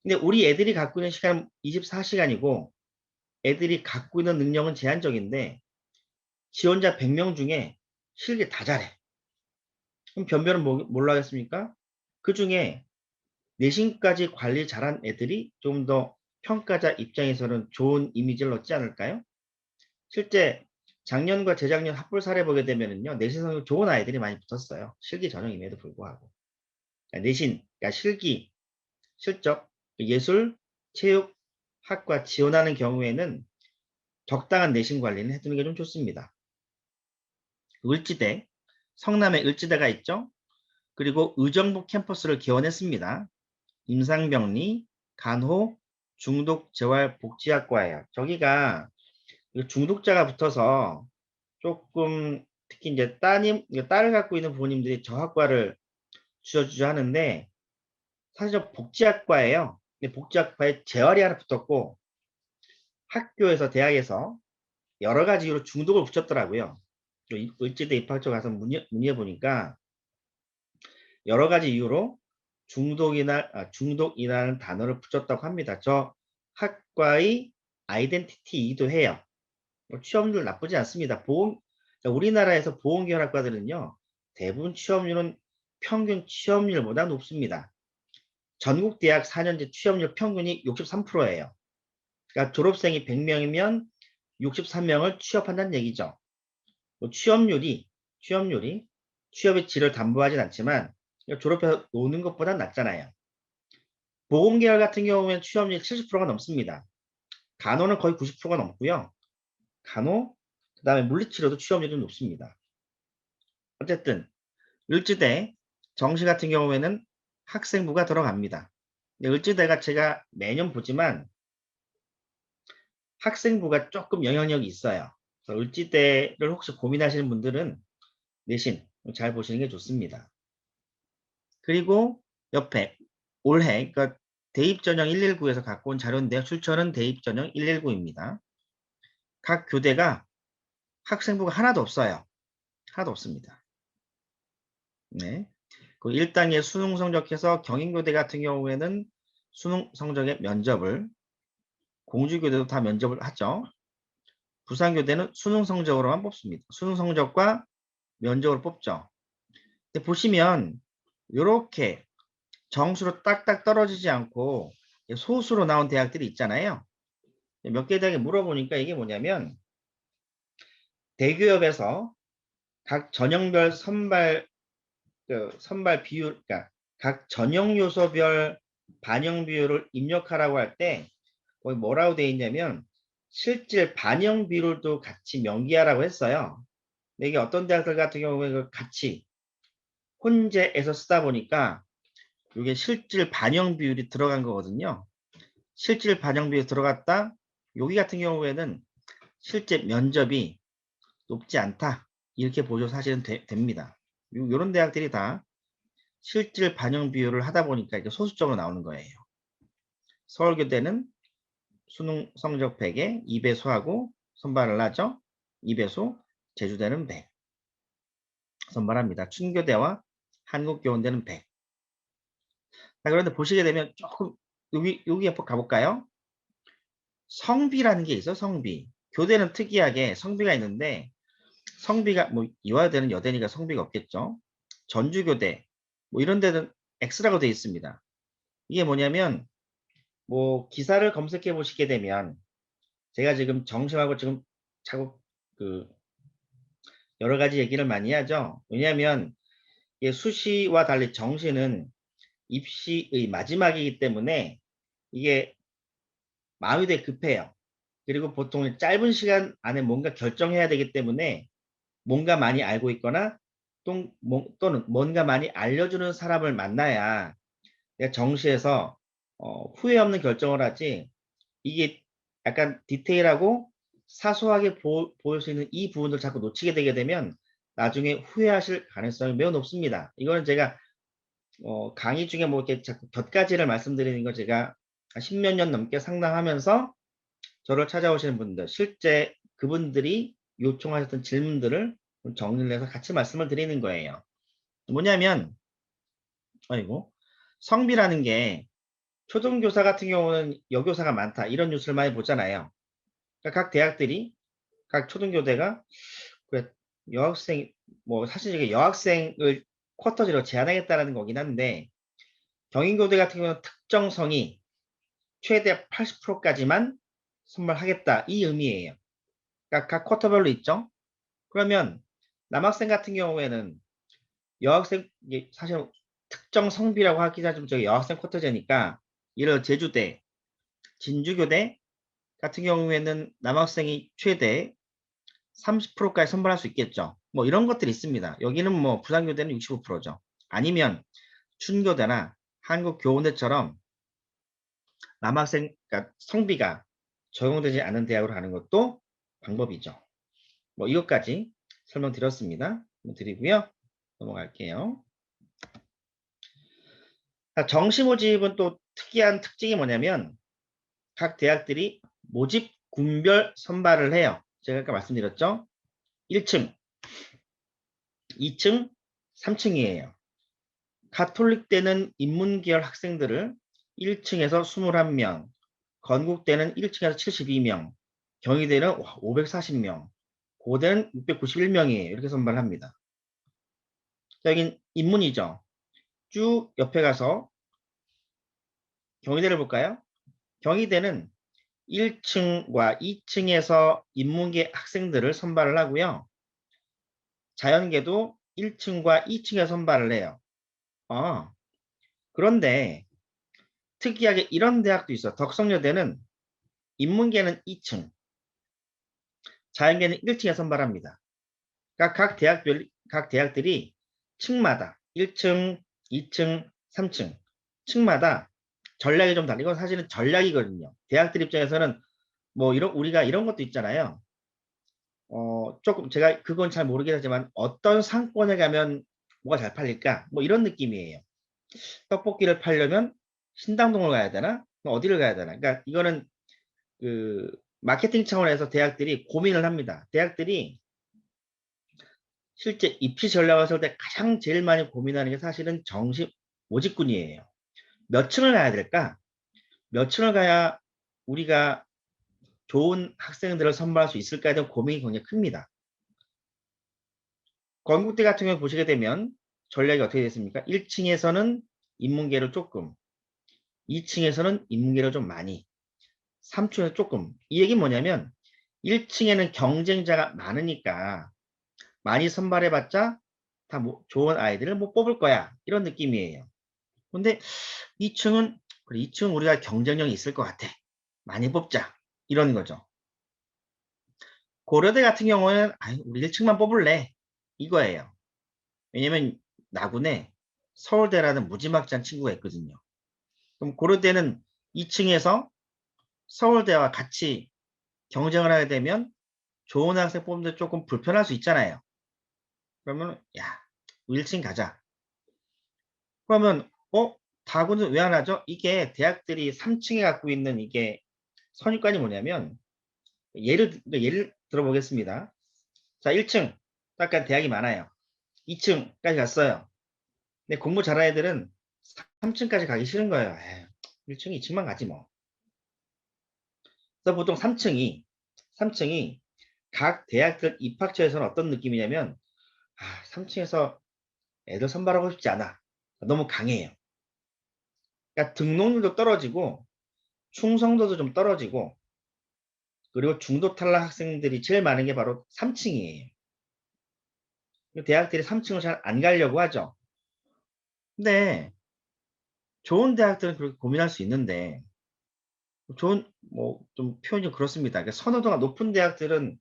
근데 우리 애들이 갖고 있는 시간은 24시간이고 애들이 갖고 있는 능력은 제한적인데 지원자 100명 중에 실기 다 잘해. 그럼 변별은 뭘로 하겠습니까? 그 중에 내신까지 관리 잘한 애들이 좀 더 평가자 입장에서는 좋은 이미지를 얻지 않을까요? 실제 작년과 재작년 합볼 사례 보게 되면은요, 내신 성적 좋은 아이들이 많이 붙었어요. 실기 전형임에도 불구하고. 그러니까 내신, 그러니까 실기, 실적, 예술, 체육, 학과 지원하는 경우에는 적당한 내신 관리는 해두는 게 좀 좋습니다. 을지대, 성남에 을지대가 있죠? 그리고 의정부 캠퍼스를 개원했습니다. 임상병리, 간호, 중독재활복지학과예요. 저기가 중독자가 붙어서 조금 특히 이제 딸을 갖고 있는 부모님들이 저 학과를 주저주저 하는데 사실 저 복지학과예요. 근데 복지학과에 재활이 하나 붙었고 학교에서 대학에서 여러 가지 이유로 중독을 붙였더라고요. 을지대 입학처 가서 문의해 보니까 여러 가지 이유로 중독이라는 단어를 붙였다고 합니다. 저 학과의 아이덴티티이기도 해요. 취업률 나쁘지 않습니다. 우리나라에서 보험계열학과들은요, 대부분 취업률은 평균 취업률보다 높습니다. 전국 대학 4년제 취업률 평균이 63%예요. 그러니까 졸업생이 100명이면 63명을 취업한다는 얘기죠. 취업률이 취업의 질을 담보하진 않지만 졸업해서 노는 것보단 낫잖아요. 보건계열 같은 경우에는 취업률 70%가 넘습니다. 간호는 거의 90%가 넘고요. 간호, 그 다음에 물리치료도 취업률이 높습니다. 어쨌든 을지대 정시 같은 경우에는 학생부가 들어갑니다. 을지대가 제가 매년 보지만 학생부가 조금 영향력이 있어요. 그래서 을지대를 혹시 고민하시는 분들은 내신 잘 보시는 게 좋습니다. 그리고 옆에 올해 그러니까 대입전형 119에서 갖고 온 자료인데요. 출처는 대입전형 119입니다. 각 교대가 학생부가 하나도 없어요. 하나도 없습니다. 네. 그 1단계 수능 성적해서 경인교대 같은 경우에는 수능 성적의 면접을, 공주교대도 다 면접을 하죠. 부산교대는 수능 성적으로만 뽑습니다. 수능 성적과 면접으로 뽑죠. 근데 보시면 이렇게 정수로 딱딱 떨어지지 않고 소수로 나온 대학들이 있잖아요. 몇 개 대학에 물어보니까 이게 뭐냐면 대기업에서 각 전형별 선발 비율, 그러니까 각 전형 요소별 반영 비율을 입력하라고 할 때 거기 뭐라고 되어 있냐면 실질 반영 비율도 같이 명기하라고 했어요. 근데 이게 어떤 대학들 같은 경우에 같이 혼재해서 쓰다 보니까 이게 실질 반영 비율이 들어간 거거든요. 실질 반영 비율이 들어갔다. 여기 같은 경우에는 실제 면접이 높지 않다. 이렇게 보셔도 사실은 됩니다. 이런 대학들이 다 실질 반영 비율을 하다 보니까 이제 소수적으로 나오는 거예요. 서울교대는 수능 성적 100에 2배수하고 선발을 하죠. 2배수, 제주대는 100 선발합니다. 춘교대와 한국교원대는 100. 자, 그런데 보시게 되면 조금 여기 한번 가볼까요? 성비라는 게 있어요. 성비. 교대는 특이하게 성비가 있는데 성비가 뭐 이화여대는 여대니까 성비가 없겠죠. 전주교대 뭐 이런 데는 X라고 되어 있습니다. 이게 뭐냐면 뭐 기사를 검색해 보시게 되면 제가 지금 정시하고 지금 자꾸 그 여러 가지 얘기를 많이 하죠. 왜냐하면 수시와 달리 정시는 입시의 마지막이기 때문에 이게 마음이 되게 급해요. 그리고 보통 짧은 시간 안에 뭔가 결정해야 되기 때문에 뭔가 많이 알고 있거나 또는 뭔가 많이 알려주는 사람을 만나야 내가 정시에서 후회 없는 결정을 하지 이게 약간 디테일하고 사소하게 보일 수 있는 이 부분을 자꾸 놓치게 되게 되면 나중에 후회하실 가능성이 매우 높습니다. 이거는 제가 강의 중에 뭐 이렇게 자꾸 곁가지를 말씀드리는 거 제가 십몇 년 넘게 상담하면서 저를 찾아오시는 분들, 실제 그분들이 요청하셨던 질문들을 정리를 해서 같이 말씀을 드리는 거예요. 뭐냐면, 아이고, 성비라는 게 초등교사 같은 경우는 여교사가 많다. 이런 뉴스를 많이 보잖아요. 그러니까 각 대학들이, 각 초등교대가, 그래, 여학생, 뭐, 사실 이게 여학생을 쿼터제로 제한하겠다는 거긴 한데, 경인교대 같은 경우는 특정성이 최대 80%까지만 선발하겠다. 이 의미예요. 그러니까 각 쿼터별로 있죠. 그러면 남학생 같은 경우에는 여학생 사실 특정 성비라고 하기가 좀 저기 여학생 쿼터제니까 예를 제주대, 진주교대 같은 경우에는 남학생이 최대 30%까지 선발할 수 있겠죠. 뭐 이런 것들이 있습니다. 여기는 뭐 부산교대는 65%죠. 아니면 춘교대나 한국교원대처럼 남학생 그러니까 성비가 적용되지 않은 대학으로 가는 것도 방법이죠. 뭐 이것까지 설명드렸습니다. 드리고요. 넘어갈게요. 정시 모집은 또 특이한 특징이 뭐냐면 각 대학들이 모집 군별 선발을 해요. 제가 아까 말씀드렸죠. 1층, 2층, 3층이에요. 가톨릭대는 인문계열 학생들을 1층에서 21명, 건국대는 1층에서 72명, 경희대는 540명, 고대는 691명이에요. 이렇게 선발합니다. 여긴 인문이죠. 쭉 옆에 가서 경희대를 볼까요? 경희대는 1층과 2층에서 인문계 학생들을 선발을 하고요. 자연계도 1층과 2층에 선발을 해요. 그런데 특이하게 이런 대학도 있어. 덕성여대는 인문계는 2층, 자연계는 1층에 선발합니다. 그러니까 각 대학들이 층마다 1층, 2층, 3층 층마다 전략이 좀 다르고 이건 사실은 전략이거든요. 대학들 입장에서는 뭐 우리가 이런 것도 있잖아요. 조금 제가 그건 잘 모르긴 하지만 어떤 상권에 가면 뭐가 잘 팔릴까? 뭐 이런 느낌이에요. 떡볶이를 팔려면 신당동을 가야 되나? 어디를 가야 되나? 그러니까 이거는 그 마케팅 차원에서 대학들이 고민을 합니다. 대학들이 실제 입시 전략을 쓸 때 가장 제일 많이 고민하는 게 사실은 정시 모집군이에요. 몇 층을 가야 될까? 몇 층을 가야 우리가 좋은 학생들을 선발할 수 있을까에 대한 고민이 굉장히 큽니다. 건국대 같은 경우 보시게 되면 전략이 어떻게 됐습니까? 1층에서는 인문계를 조금, 2층에서는 인문계를 좀 많이, 3층에서 조금. 이 얘기는 뭐냐면 1층에는 경쟁자가 많으니까 많이 선발해봤자 다 좋은 아이들을 못 뽑을 거야. 이런 느낌이에요. 근데 2층은 그래, 2층은 우리가 경쟁력이 있을 것 같아. 많이 뽑자. 이런 거죠. 고려대 같은 경우는 우리 1층만 뽑을래. 이거예요. 왜냐면 나군에 서울대라는 무지막지한 친구가 있거든요. 그럼 고려대는 2층에서 서울대와 같이 경쟁을 하게 되면 좋은 학생 뽑는데 조금 불편할 수 있잖아요. 그러면 야 1층 가자. 그러면 다군은 왜 안 하죠? 이게 대학들이 3층에 갖고 있는 이게 선입관이 뭐냐면 예를 들어보겠습니다. 자 1층 약간 대학이 많아요. 2층까지 갔어요. 근데 공부 잘하는 애들은 3층까지 가기 싫은 거예요. 1층, 2층만 가지 뭐. 그래서 보통 3층이 각 대학들 입학처에서는 어떤 느낌이냐면 3층에서 애들 선발하고 싶지 않아. 너무 강해요. 그러니까 등록률도 떨어지고 충성도도 좀 떨어지고 그리고 중도 탈락 학생들이 제일 많은 게 바로 3층이에요. 대학들이 3층을 잘 안 가려고 하죠. 근데 좋은 대학들은 그렇게 고민할 수 있는데 좋은 뭐 좀 표현이 좀 그렇습니다. 그러니까 선호도가 높은 대학들은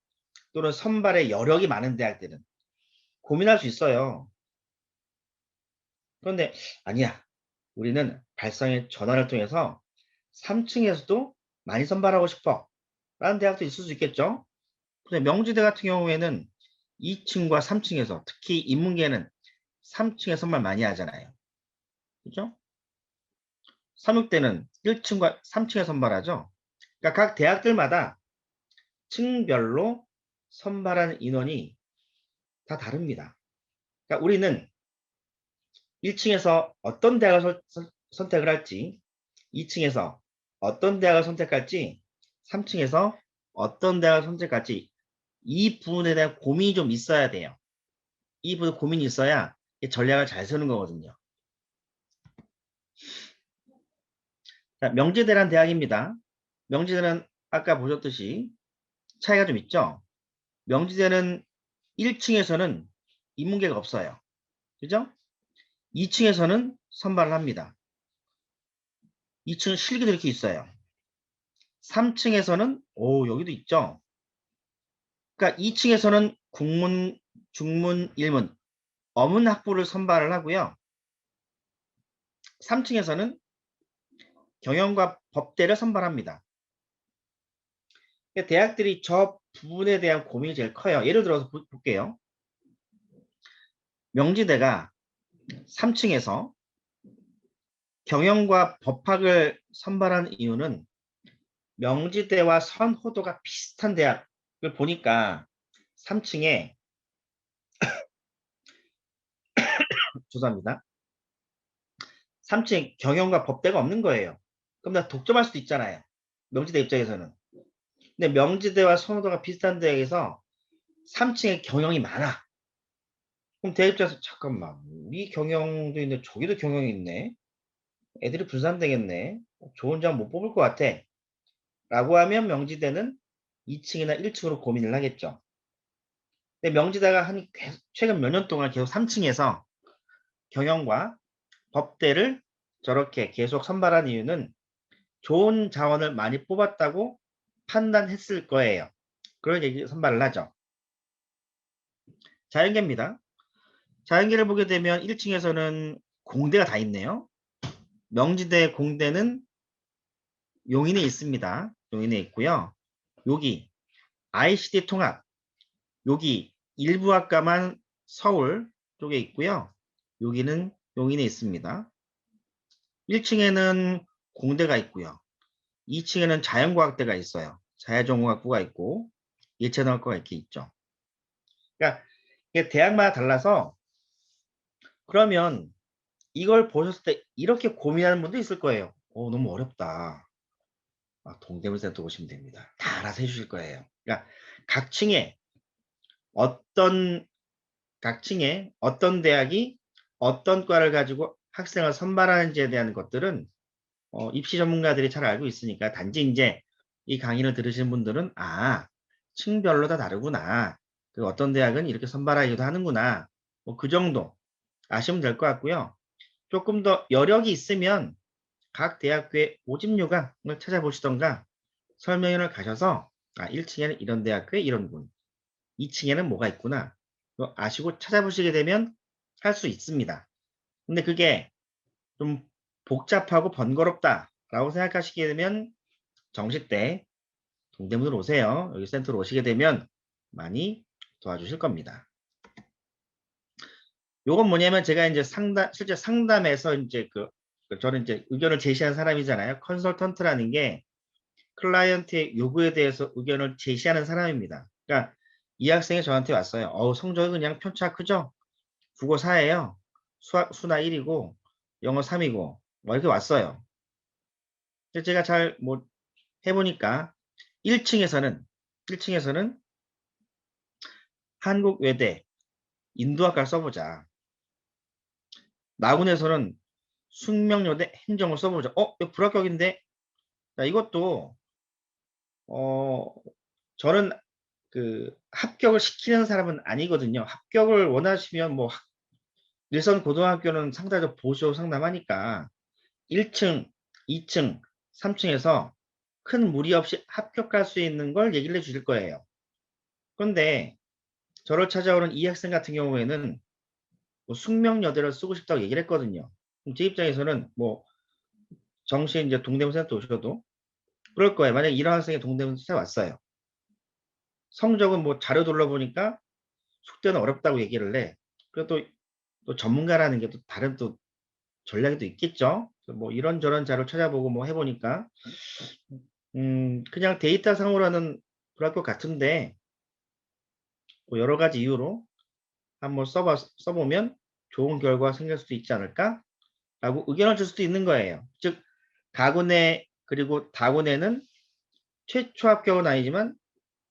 또는 선발의 여력이 많은 대학들은 고민할 수 있어요. 그런데 아니야. 우리는 발상의 전환을 통해서 3층에서도 많이 선발하고 싶어. 라는 대학도 있을 수 있겠죠. 근데 명지대 같은 경우에는 2층과 3층에서 특히 인문계는 3층에 선발 많이 하잖아요. 그죠? 삼육대는 1층과 3층에 선발하죠. 그러니까 각 대학들마다 층별로 선발하는 인원이 다 다릅니다. 그러니까 우리는 1층에서 어떤 대학을 선택을 할지, 2층에서 어떤 대학을 선택할지, 3층에서 어떤 대학을 선택할지 이 부분에 대한 고민이 좀 있어야 돼요. 이 부분 고민이 있어야 전략을 잘 세우는 거거든요. 자, 명지대란 대학입니다. 명지대는 아까 보셨듯이 차이가 좀 있죠? 명지대는 1층에서는 인문계가 없어요. 그죠? 2층에서는 선발을 합니다. 2층은 실기도 이렇게 있어요. 3층에서는 여기도 있죠. 그러니까 2층에서는 국문, 중문, 일문, 어문 학부를 선발을 하고요. 3층에서는 경영과 법대를 선발합니다. 그러니까 대학들이 저 부분에 대한 고민이 제일 커요. 예를 들어서 볼게요. 명지대가 3층에서 경영과 법학을 선발한 이유는 명지대와 선호도가 비슷한 대학을 보니까 3층에 죄송합니다. 3층 경영과 법대가 없는 거예요. 그럼 나 독점할 수도 있잖아요. 명지대 입장에서는. 근데 명지대와 선호도가 비슷한 대학에서 3층에 경영이 많아. 그럼 대학 입장에서 잠깐만 우리 경영도 있는데 저기도 경영이 있네. 애들이 분산되겠네. 좋은 장 못 뽑을 것 같아. 라고 하면 명지대는 2층이나 1층으로 고민을 하겠죠. 근데 명지대가 최근 몇 년 동안 계속 3층에서 경영과 법대를 저렇게 계속 선발한 이유는 좋은 자원을 많이 뽑았다고 판단했을 거예요. 그런 얘기 선발을 하죠. 자연계입니다. 자연계를 보게 되면 1층에서는 공대가 다 있네요. 명지대 공대는 용인에 있습니다. 용인에 있고요. 여기 ICT 통합, 여기 일부 학과만 서울 쪽에 있고요. 여기는 용인에 있습니다. 1층에는 공대가 있고요. 2층에는 자연과학대가 있어요. 자연전공학부가 있고 예체능학과가 이렇게 있죠. 그러니까 이게 대학마다 달라서 그러면 이걸 보셨을 때 이렇게 고민하는 분도 있을 거예요. 너무 어렵다. 동대문센터 오시면 됩니다. 다 알아서 해주실 거예요. 그러니까 각 층에 어떤 각 층에 어떤 대학이 어떤 과를 가지고 학생을 선발하는지에 대한 것들은 입시 전문가들이 잘 알고 있으니까 단지 이제 이 강의를 들으시는 분들은 층별로 다 다르구나. 그 어떤 대학은 이렇게 선발하기도 하는구나. 뭐 그 정도 아시면 될 것 같고요. 조금 더 여력이 있으면 각 대학교의 모집 요강을 찾아보시던가 설명회를 가셔서 1층에는 이런 대학교에 이런 분, 2층에는 뭐가 있구나. 아시고 찾아보시게 되면 할 수 있습니다. 근데 그게 좀 복잡하고 번거롭다라고 생각하시게 되면 정시 때 동대문으로 오세요. 여기 센터로 오시게 되면 많이 도와주실 겁니다. 요건 뭐냐면 제가 이제 실제 상담에서 이제 저는 이제 의견을 제시한 사람이잖아요. 컨설턴트라는 게 클라이언트의 요구에 대해서 의견을 제시하는 사람입니다. 그러니까 이 학생이 저한테 왔어요. 성적이 그냥 편차 크죠? 국어 4예요. 수학 수나 1이고 영어 3이고 뭐 이렇게 왔어요. 제가 잘 뭐 해보니까 1층에서는 한국 외대 인도학과를 써보자. 나군에서는 숙명여대 행정을 써보자. 이거 불합격인데? 자, 이것도 어 저는 합격을 시키는 사람은 아니거든요. 합격을 원하시면 뭐 일선 고등학교는 상대적으로 보수 상담하니까 1층, 2층, 3층에서 큰 무리 없이 합격할 수 있는 걸 얘기를 해주실 거예요. 그런데 저를 찾아오는 이 학생 같은 경우에는 뭐 숙명여대를 쓰고 싶다고 얘기를 했거든요. 그럼 제 입장에서는 뭐 정시 이제 동대문센터 오셔도 그럴 거예요. 만약에 이런 학생이 동대문센터 왔어요. 성적은 뭐 자료 둘러보니까 숙제는 어렵다고 얘기를 해. 그래도 또 전문가라는 게 또 다른 또 전략이 또 있겠죠. 뭐 이런저런 자료 찾아보고 뭐 해보니까 그냥 데이터 상으로는 그럴 것 같은데 뭐 여러 가지 이유로 한번 써보면 좋은 결과가 생길 수도 있지 않을까? 라고 의견을 줄 수도 있는 거예요. 즉 가군에 그리고 다군에는 최초 합격은 아니지만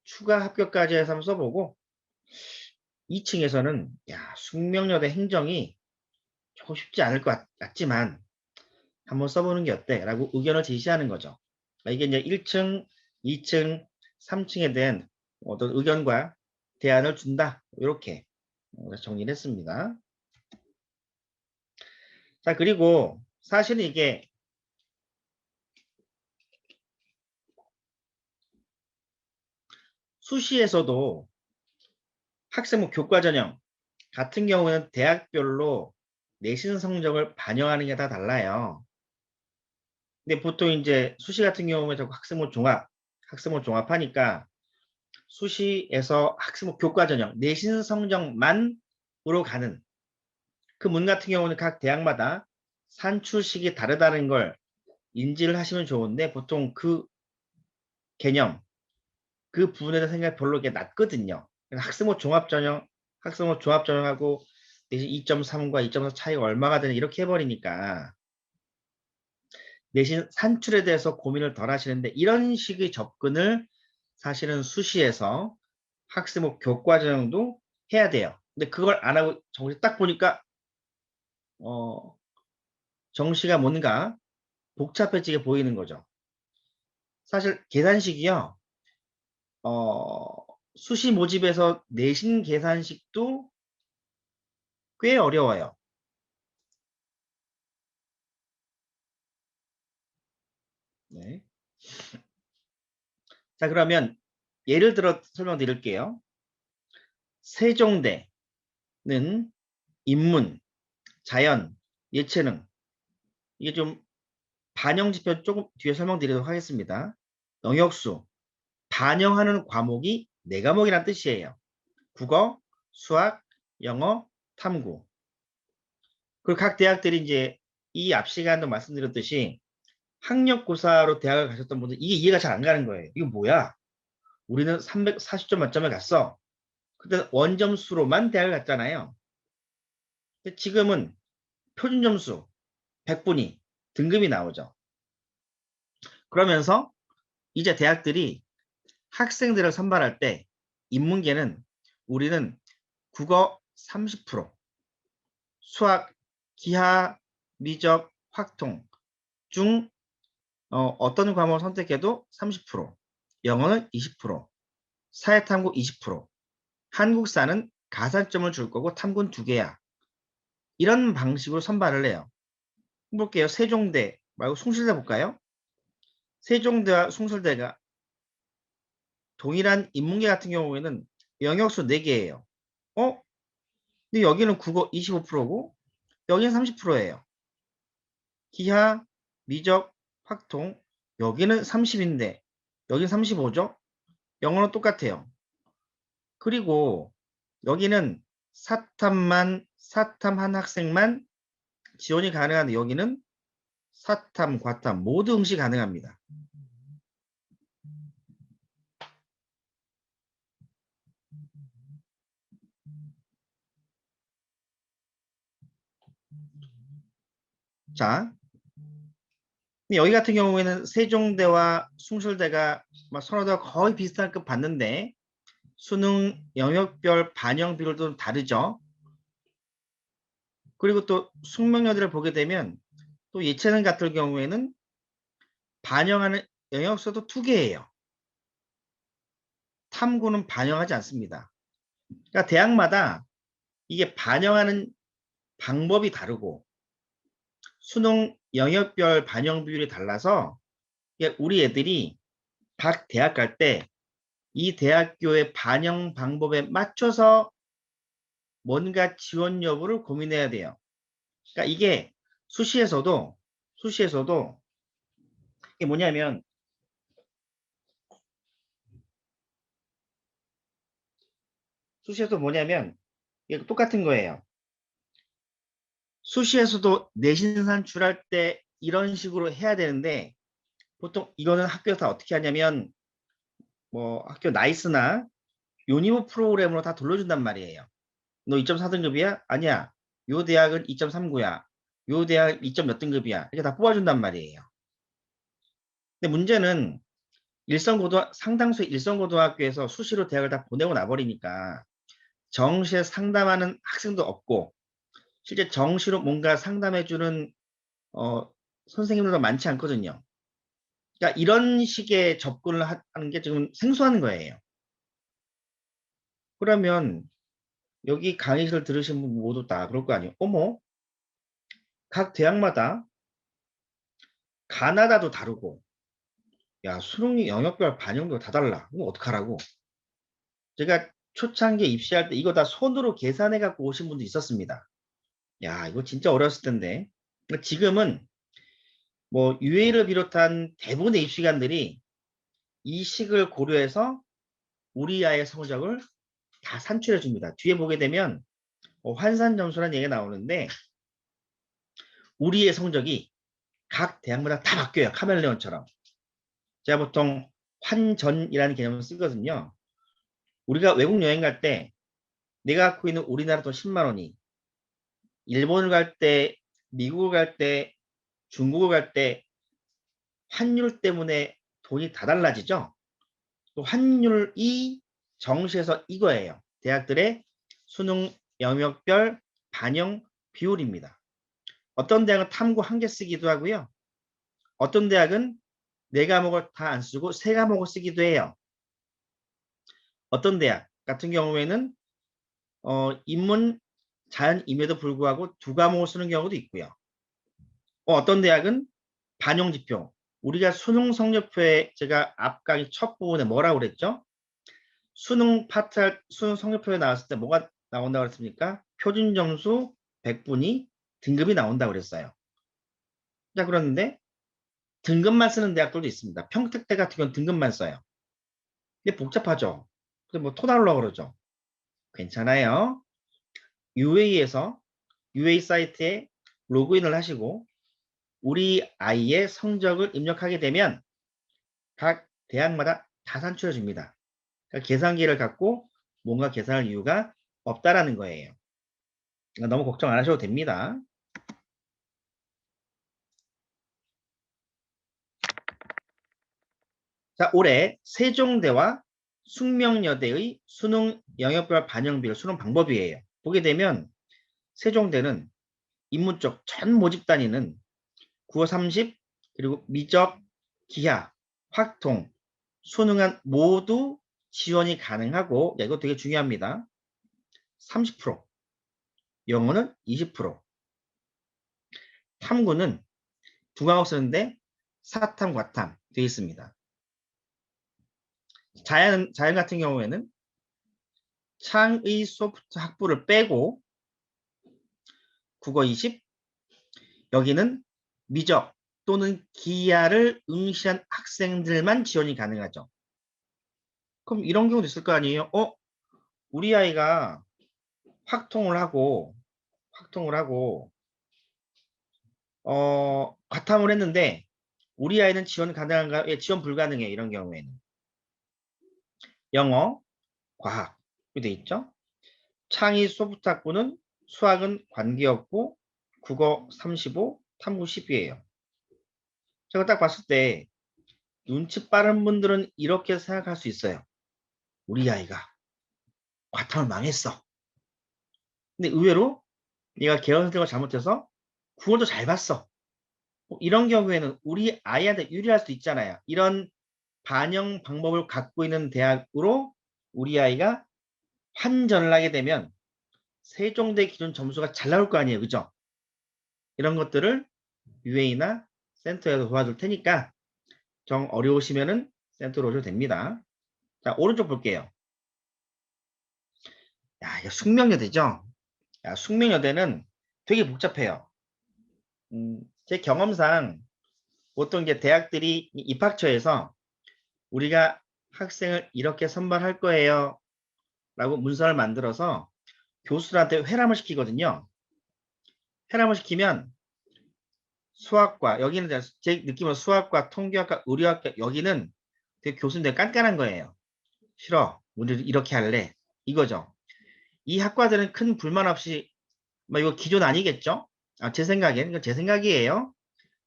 추가 합격까지 해서 한번 써보고 2층에서는 숙명여대 행정이 조금 쉽지 않을 것 같지만 한번 써보는 게 어때? 라고 의견을 제시하는 거죠. 이게 이제 1층, 2층, 3층에 대한 어떤 의견과 대안을 준다. 이렇게 정리를 했습니다. 자, 그리고 사실은 이게 수시에서도 학생부 교과 전형 같은 경우는 대학별로 내신 성적을 반영하는 게 다 달라요. 근데 보통 이제 수시 같은 경우는 자꾸 학생부 종합하니까 수시에서 학생부 교과 전형 내신 성적만으로 가는 그 문 같은 경우는 각 대학마다 산출식이 다르다는 걸 인지를 하시면 좋은데 보통 그 개념, 그 부분에 대한 생각이 별로 이게 낮거든요. 학생부 종합 전형하고 내신 2.3과 2.4 차이가 얼마가 되는 이렇게 해버리니까 내신 산출에 대해서 고민을 덜 하시는데 이런 식의 접근을 사실은 수시에서 학생부 교과 전형도 해야 돼요. 근데 그걸 안 하고 정시 딱 보니까 어, 정시가 뭔가 복잡해지게 보이는 거죠. 사실 계산식이요. 수시 모집에서 내신 계산식도 꽤 어려워요. 네. 자, 그러면 예를 들어 설명드릴게요. 세종대는 인문, 자연, 예체능 이게 좀 반영 지표 조금 뒤에 설명드리도록 하겠습니다. 영역수, 반영하는 과목이 4과목이란 뜻이에요. 국어, 수학, 영어, 탐구. 그리고 각 대학들이 이제 이 앞 시간도 말씀드렸듯이 학력고사로 대학을 가셨던 분들 이게 이해가 잘 안 가는 거예요. 이거 뭐야? 우리는 340점 만점에 갔어. 그때 원점수로만 대학을 갔잖아요. 근데 지금은 표준점수 100분위 등급이 나오죠. 그러면서 이제 대학들이 학생들을 선발할 때 인문계는 우리는 국어 30%, 수학, 기하, 미적, 확통 중 어떤 과목을 선택해도 30%, 영어는 20%, 사회탐구 20%, 한국사는 가산점을 줄 거고 탐구는 2개야. 이런 방식으로 선발을 해요. 볼게요. 세종대 말고 숭실대 볼까요? 세종대와 숭실대가 동일한 인문계 같은 경우에는 영역수 4개예요. 근데 여기는 국어 25%고 여기는 30%예요. 기하, 미적, 확통 여기는 30인데 여기는 35죠? 영어는 똑같아요. 그리고 여기는 사탐 한 학생만 지원이 가능한데 여기는 사탐, 과탐 모두 응시 가능합니다. 자, 여기 같은 경우에는 세종대와 숭실대가 서로 다 거의 비슷한 급 받는데 수능 영역별 반영 비율도 다르죠. 그리고 또 숙명여대를 보게 되면 또 예체능 같은 경우에는 반영하는 영역수도 2개예요. 탐구는 반영하지 않습니다. 그러니까 대학마다 이게 반영하는 방법이 다르고 수능 영역별 반영 비율이 달라서 우리 애들이 각 대학 갈 때 이 대학교의 반영 방법에 맞춰서 뭔가 지원 여부를 고민해야 돼요. 그러니까 이게 수시에서도 이게 뭐냐면 이게 똑같은 거예요. 수시에서도 내신 산출할 때 이런 식으로 해야 되는데 보통 이거는 학교에서 다 어떻게 하냐면 뭐 학교 나이스나 유니버 프로그램으로 다 돌려준단 말이에요. 너 2.4등급이야? 아니야. 요 대학은 2.39야. 요 대학 2점 몇 등급이야. 이렇게 다 뽑아준단 말이에요. 근데 문제는 상당수의 일성고등학교에서 수시로 대학을 다 보내고 나버리니까 정시에 상담하는 학생도 없고 실제 정시로 뭔가 상담해주는 선생님들도 많지 않거든요. 그러니까 이런 식의 접근을 하는 게 지금 생소한 거예요. 그러면 여기 강의를 들으신 분 모두 다 그럴 거 아니에요. 어머, 각 대학마다 가나다도 다르고, 야, 수능 영역별 반영도 다 달라. 이거 어떡하라고? 제가 초창기에 입시할 때 이거 다 손으로 계산해 갖고 오신 분도 있었습니다. 야, 이거 진짜 어려웠을 텐데. 그러니까 지금은 뭐 UA를 비롯한 대부분의 입시관들이 이 식을 고려해서 우리 아이의 성적을 다 산출해 줍니다. 뒤에 보게 되면 환산 점수라는 얘기가 나오는데 우리의 성적이 각 대학마다 다 바뀌어요. 카멜레온처럼. 제가 보통 환전이라는 개념을 쓰거든요. 우리가 외국 여행 갈 때 내가 갖고 있는 우리나라 돈 10만 원이 일본을 갈 때, 미국을 갈 때, 중국을 갈 때 환율 때문에 돈이 다 달라지죠. 또 환율이 정시에서 이거예요. 대학들의 수능 영역별 반영 비율입니다. 어떤 대학은 탐구 1개 쓰기도 하고요. 어떤 대학은 4과목을 다 안 쓰고 3과목을 쓰기도 해요. 어떤 대학 같은 경우에는 인문, 자연임에도 불구하고 2과목을 쓰는 경우도 있고요. 어떤 대학은 반영지표. 우리가 수능 성적표에 제가 앞 강의 첫 부분에 뭐라고 그랬죠? 수능 성적표에 나왔을 때 뭐가 나온다고 그랬습니까? 표준 점수 100분이 등급이 나온다고 그랬어요. 자, 그런데 등급만 쓰는 대학들도 있습니다. 평택대 같은 경우는 등급만 써요. 이게 복잡하죠? 그래서 뭐 토달라고 그러죠. 괜찮아요. UA에서 UA 사이트에 로그인을 하시고 우리 아이의 성적을 입력하게 되면 각 대학마다 다 산출해 줍니다. 그러니까 계산기를 갖고 뭔가 계산할 이유가 없다라는 거예요. 그러니까 너무 걱정 안 하셔도 됩니다. 자, 올해 세종대와 숙명여대의 수능 영역별 반영비율 수능 방법이에요. 보게 되면 세종대는 인문쪽 전 모집 단위는 국어 30, 그리고 미적, 기하, 확통, 수능안 모두 지원이 가능하고, 야, 이거 되게 중요합니다. 30%, 영어는 20%, 탐구는 두 과목 쓰는데 사탐, 과탐 되어 있습니다. 자연 같은 경우에는 창의 소프트 학부를 빼고 국어 20, 여기는 미적 또는 기하를 응시한 학생들만 지원이 가능하죠. 그럼 이런 경우도 있을 거 아니에요? 우리 아이가 확통을 하고 과탐을 했는데 우리 아이는 지원 가능한가요? 예, 지원 불가능해. 이런 경우에는 영어, 과학 이렇게 돼 있죠. 창의 소프트 학부는 수학은 관계없고 국어 35, 탐구 10이에요. 제가 딱 봤을 때 눈치 빠른 분들은 이렇게 생각할 수 있어요. 우리 아이가 과탐을 망했어. 근데 의외로 얘가 개원 선택을 잘못해서 국어도 잘 봤어. 이런 경우에는 우리 아이한테 유리할 수도 있잖아요. 이런 반영 방법을 갖고 있는 대학으로 우리 아이가 환전을 하게 되면 세종대 기준 점수가 잘 나올 거 아니에요. 그죠? 이런 것들을 UA나 센터에서 도와줄 테니까 정 어려우시면은 센터로 오셔도 됩니다. 자, 오른쪽 볼게요. 야, 이거 숙명여대죠? 야, 숙명여대는 되게 복잡해요. 제 경험상 보통 이제 대학들이 입학처에서 우리가 학생을 이렇게 선발할 거예요 라고 문서를 만들어서 교수들한테 회람을 시키거든요. 회람을 시키면 수학과, 여기는 제 느낌으로 수학과, 통계학과, 의료학과, 여기는 되게 교수님 되게 깐깐한 거예요. 싫어. 우리 이렇게 할래. 이거죠. 이 학과들은 큰 불만 없이, 뭐 이거 기존 아니겠죠? 제 생각엔, 이거 제 생각이에요.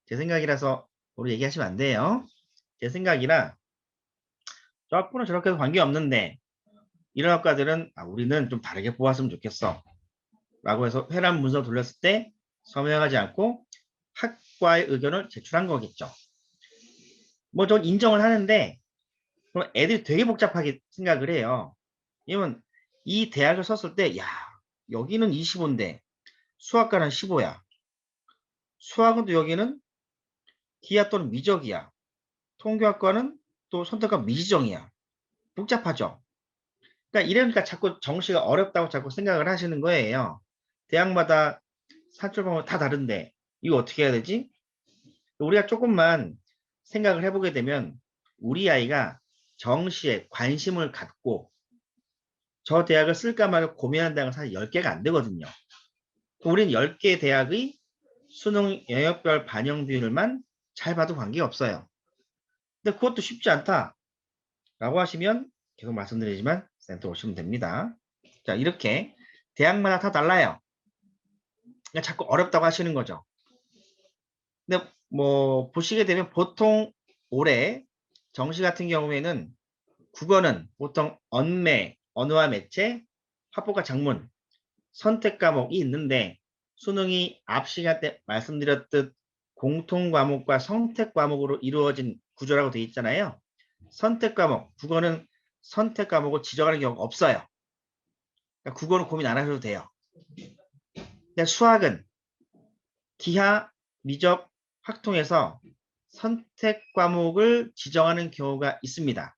제 생각이라서 우리 얘기하시면 안 돼요. 제 생각이라 저 학부는 저렇게 해도 관계없는데 이런 학과들은 우리는 좀 다르게 뽑았으면 좋겠어 라고 해서 회람 문서 돌렸을 때 서명하지 않고 학과의 의견을 제출한 거겠죠. 뭐 전 인정을 하는데 그럼 애들이 되게 복잡하게 생각을 해요. 왜냐면 이 대학을 썼을 때 야, 여기는 25인데 수학과는 15야. 수학은 또 여기는 기하 또는 미적이야. 통계학과는 또 선택과 미지정이야. 복잡하죠. 그러니까 이러니까 자꾸 정시가 어렵다고 자꾸 생각을 하시는 거예요. 대학마다 산출 방법이 다 다른데 이거 어떻게 해야 되지? 우리가 조금만 생각을 해보게 되면 우리 아이가 정시에 관심을 갖고 저 대학을 쓸까 말까 고민하는 대학은 사실 10개가 안 되거든요. 우리는 10개 대학의 수능 영역별 반영 비율만 잘 봐도 관계없어요. 근데 그것도 쉽지 않다 라고 하시면 계속 말씀드리지만 센터 오시면 됩니다. 자, 이렇게 대학마다 다 달라요. 그냥 자꾸 어렵다고 하시는 거죠. 근데 뭐 보시게 되면 보통 올해 정시 같은 경우에는 국어는 보통 언매, 언어와 매체, 화법과 작문, 선택 과목이 있는데 수능이 앞 시간 때 말씀드렸듯 공통 과목과 선택 과목으로 이루어진 구조라고 되어 있잖아요. 선택 과목, 국어는 선택 과목을 지정하는 경우가 없어요. 그러니까 국어는 고민 안 하셔도 돼요. 근데 수학은 기하, 미적, 확통에서 선택 과목을 지정하는 경우가 있습니다.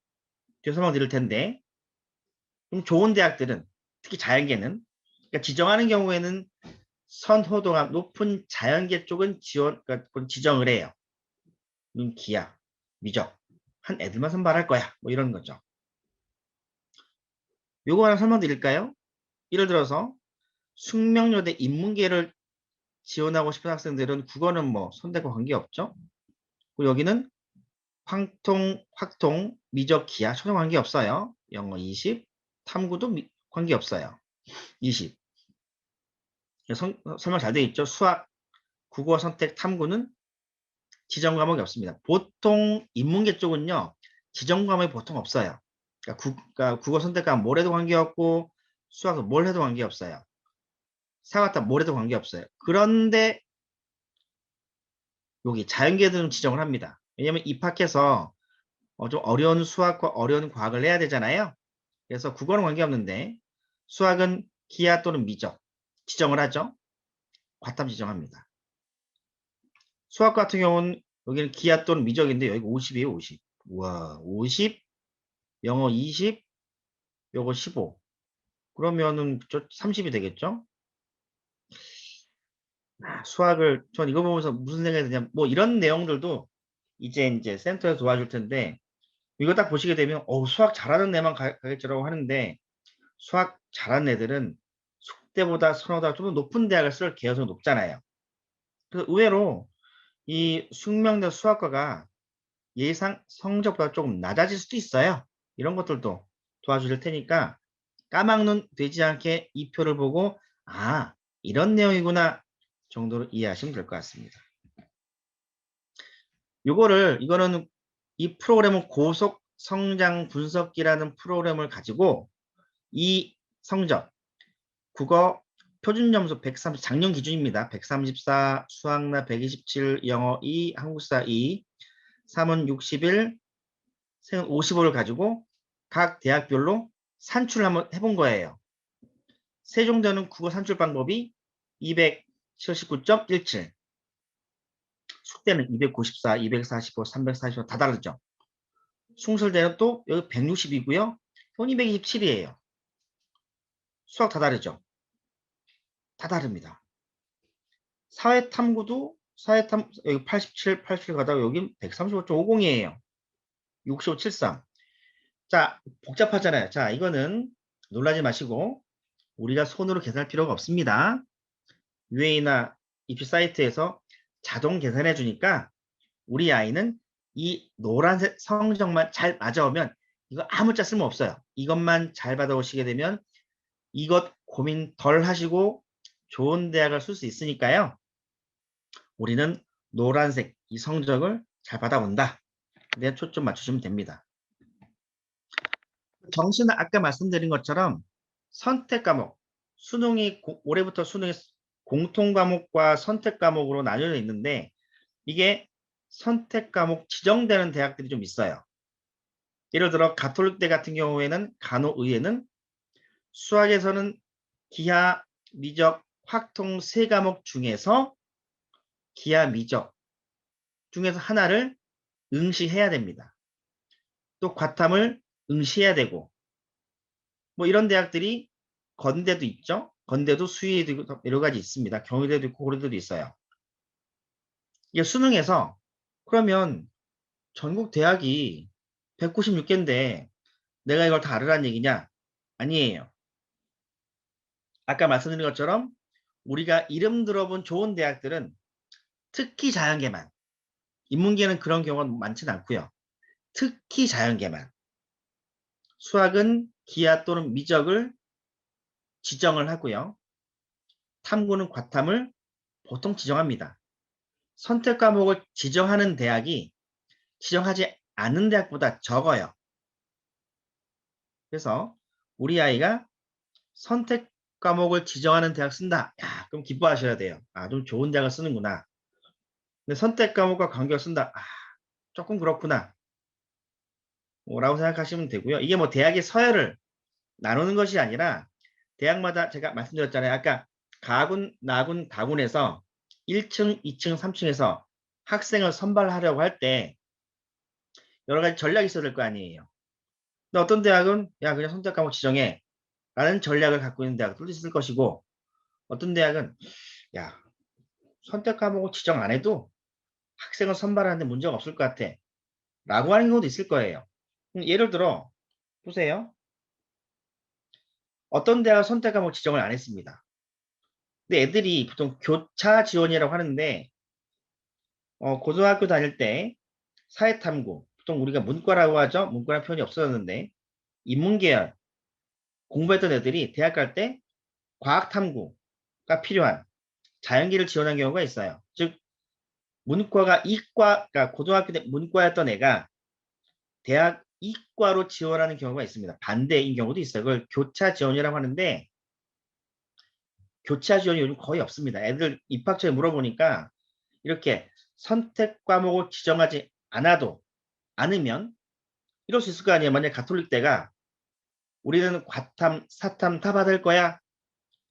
뒤에 설명드릴 텐데 좀 좋은 대학들은 특히 자연계는 그러니까 지정하는 경우에는 선호도가 높은 자연계 쪽은 그러니까 지정을 해요. 기하, 미적 한 애들만 선발할 거야. 뭐 이런 거죠. 요거 하나 설명드릴까요? 예를 들어서 숙명여대 인문계를 지원하고 싶은 학생들은 국어는 뭐 선택과 관계없죠. 그리고 여기는 확통, 미적, 기하 전혀 관계없어요. 영어 20, 탐구도 관계없어요. 20. 설명 잘 되어 있죠. 수학, 국어 선택, 탐구는 지정 과목이 없습니다. 보통 인문계 쪽은요. 지정 과목이 보통 없어요. 그러니까 국어 선택과 뭘 해도 관계없고 수학은 뭘 해도 관계없어요. 사과다 뭘 해도 관계없어요. 그런데 여기 자연계들은 지정을 합니다. 왜냐면 입학해서 좀 어려운 수학과 어려운 과학을 해야 되잖아요. 그래서 국어는 관계없는데 수학은 기하 또는 미적 지정을 하죠. 과탐 지정합니다. 수학 같은 경우는 여기는 기하 또는 미적인데 여기 50이에요. 50. 우와 50, 영어 20, 요거 15. 그러면은 저 30이 되겠죠? 수학을 전 이거 보면서 무슨 생각이 드냐면 뭐 이런 내용들도 이제 센터에서 도와줄 텐데 이거 딱 보시게 되면 수학 잘하는 애만 가겠지라고 하는데 수학 잘하는 애들은 숙대보다 선호도가 좀 더 높은 대학을 쓸 개연성이 높잖아요. 그래서 의외로 이 숙명대 수학과가 예상 성적보다 조금 낮아질 수도 있어요. 이런 것들도 도와줄 테니까 까막눈 되지 않게 이 표를 보고 이런 내용이구나 정도로 이해하시면 될 것 같습니다. 이거는 이 프로그램은 고속 성장 분석기라는 프로그램을 가지고 이 성적 국어 표준 점수 130 작년 기준입니다. 134 수학나 127 영어 2 한국사 2 3은 61 생은 55를 가지고 각 대학별로 산출을 한번 해본 거예요. 세종대는 국어 산출 방법이 279.17 숙대는 294, 245, 345 다 다르죠. 숭실대는 또 여기 160이고요. 현 227이에요. 수학 다 다르죠. 다 다릅니다. 사회탐구도 여기 87, 87 가다가 여기 135.50이에요. 6573. 자, 복잡하잖아요. 자, 이거는 놀라지 마시고 우리가 손으로 계산할 필요가 없습니다. UA나 입시 사이트에서 자동 계산해 주니까 우리 아이는 이 노란색 성적만 잘 맞아오면 이거 아무자 쓸모 없어요. 이것만 잘 받아오시게 되면 이것 고민 덜 하시고 좋은 대학을 쓸 수 있으니까요. 우리는 노란색 이 성적을 잘 받아본다. 내 초점 맞추시면 됩니다. 정시는 아까 말씀드린 것처럼 선택 과목, 올해부터 수능이 공통 과목과 선택 과목으로 나뉘어져 있는데 이게 선택 과목 지정되는 대학들이 좀 있어요. 예를 들어 가톨릭대 같은 경우에는 간호의에는 수학에서는 기하, 미적, 확통 세 과목 중에서 기하, 미적 중에서 하나를 응시해야 됩니다. 또 과탐을 응시해야 되고 뭐 이런 대학들이 건대도 있죠. 건대도 수의대도 있고 여러 가지 있습니다. 경희대도 있고 고려대도 있어요. 이게 수능에서 그러면 전국 대학이 196개인데 내가 이걸 다 알으란 얘기냐? 아니에요. 아까 말씀드린 것처럼 우리가 이름 들어본 좋은 대학들은 특히 자연계만, 인문계는 그런 경우가 많지는 않고요. 특히 자연계만. 수학은 기하 또는 미적을 지정을 하고요. 탐구는 과탐을 보통 지정합니다. 선택 과목을 지정하는 대학이 지정하지 않는 대학보다 적어요. 그래서 우리 아이가 선택 과목을 지정하는 대학 쓴다. 그럼 기뻐하셔야 돼요. 좀 좋은 대학을 쓰는구나. 근데 선택 과목과 관계가 쓴다. 조금 그렇구나. 라고 생각하시면 되고요. 이게 뭐 대학의 서열을 나누는 것이 아니라 대학마다 제가 말씀드렸잖아요. 아까 가군, 나군, 다군에서 1층, 2층, 3층에서 학생을 선발하려고 할 때 여러 가지 전략이 있어야 될 거 아니에요. 근데 어떤 대학은 그냥 선택 과목 지정해 라는 전략을 갖고 있는 대학도 있을 것이고 어떤 대학은 야 선택 과목을 지정 안 해도 학생을 선발하는데 문제가 없을 것 같아 라고 하는 경우도 있을 거예요. 예를 들어 보세요. 어떤 대학은 선택 과목 지정을 안 했습니다. 근데 애들이 보통 교차 지원이라고 하는데 고등학교 다닐 때 사회탐구, 보통 우리가 문과라고 하죠. 문과라는 표현이 없어졌는데 인문계열 공부했던 애들이 대학 갈 때 과학탐구가 필요한 자연계를 지원한 경우가 있어요. 즉 문과가 이과, 그러니까 고등학교 때 문과였던 애가 대학 이과로 지원하는 경우가 있습니다. 반대인 경우도 있어요. 그걸 교차 지원이라고 하는데 교차 지원이 요즘 거의 없습니다. 애들 입학처에 물어보니까 이렇게 선택 과목을 지정하지 않으면 이럴 수 있을 거 아니에요. 만약 가톨릭대가 우리는 과탐, 사탐 다 받을 거야.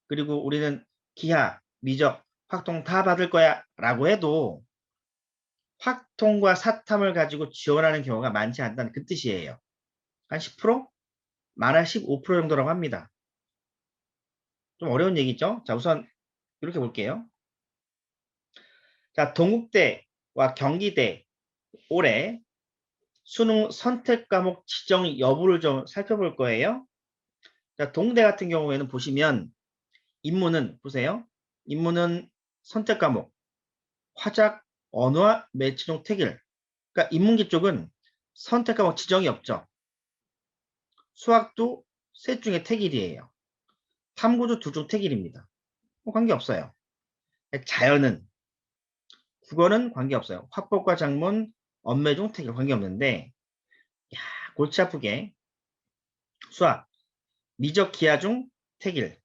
그리고 우리는 기하, 미적, 확통 다 받을 거야. 라고 해도 확통과 사탐을 가지고 지원하는 경우가 많지 않다는 그 뜻이에요. 한 10%? 많아 15% 정도라고 합니다. 좀 어려운 얘기죠? 자, 우선 이렇게 볼게요. 자, 동국대와 경기대 올해 수능 선택 과목 지정 여부를 좀 살펴볼 거예요. 자, 동대 같은 경우에는 보시면 인문은 보세요. 인문은 선택 과목 화작, 언어와 매치종 택일. 그러니까 인문계 쪽은 선택 과목 지정이 없죠. 수학도 셋 중에 택일이에요. 탐구도 둘 중 택일입니다. 뭐 관계없어요. 자연은 국어는 관계없어요. 화법과 작문, 언매종 택일 관계없는데 야, 골치 아프게 수학, 미적 기하 중 택일.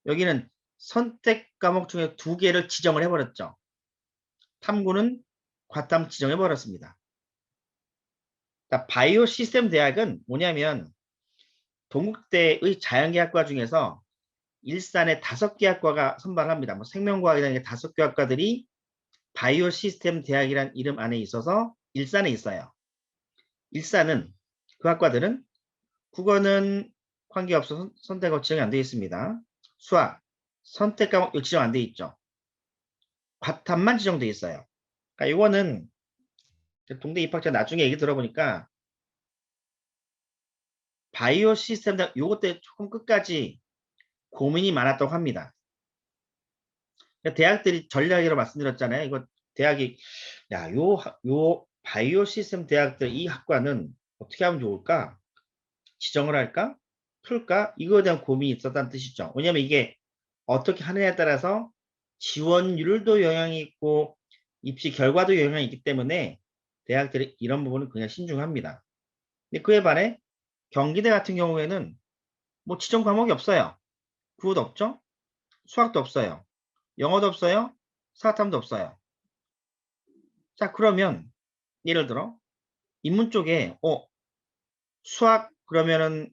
여기는 선택 과목 중에 두 개를 지정을 해버렸죠. 탐구는 과탐 지정해버렸습니다. 바이오 시스템 대학은 뭐냐면 동국대의 자연계학과 중에서 일산에 5개 학과가 선발합니다. 뭐 생명과학이라는 5개 학과들이 바이오 시스템 대학이란 이름 안에 있어서 일산에 있어요. 일산은 그 학과들은 국어는 관계없어 선택 지정이 안 되어 있습니다. 수학, 선택 과목 지정 안 되어 있죠. 과탐만 지정되어 있어요. 그러니까 이거는 동대 입학자 나중에 얘기 들어보니까 바이오 시스템 대학 요것 때 조금 끝까지 고민이 많았다고 합니다. 그러니까 대학들이 전략이라고 말씀드렸잖아요. 이거 대학이 요 바이오 시스템 대학들 이 학과는 어떻게 하면 좋을까? 지정을 할까? 풀까? 이거에 대한 고민이 있었다는 뜻이죠. 왜냐면 이게 어떻게 하느냐에 따라서 지원율도 영향이 있고 입시 결과도 영향이 있기 때문에 대학들이 이런 부분은 그냥 신중합니다. 근데 그에 반해 경기대 같은 경우에는 뭐 지정 과목이 없어요. 국어도 없죠? 수학도 없어요. 영어도 없어요. 사탐도 없어요. 자, 그러면 예를 들어 인문 쪽에 수학 그러면은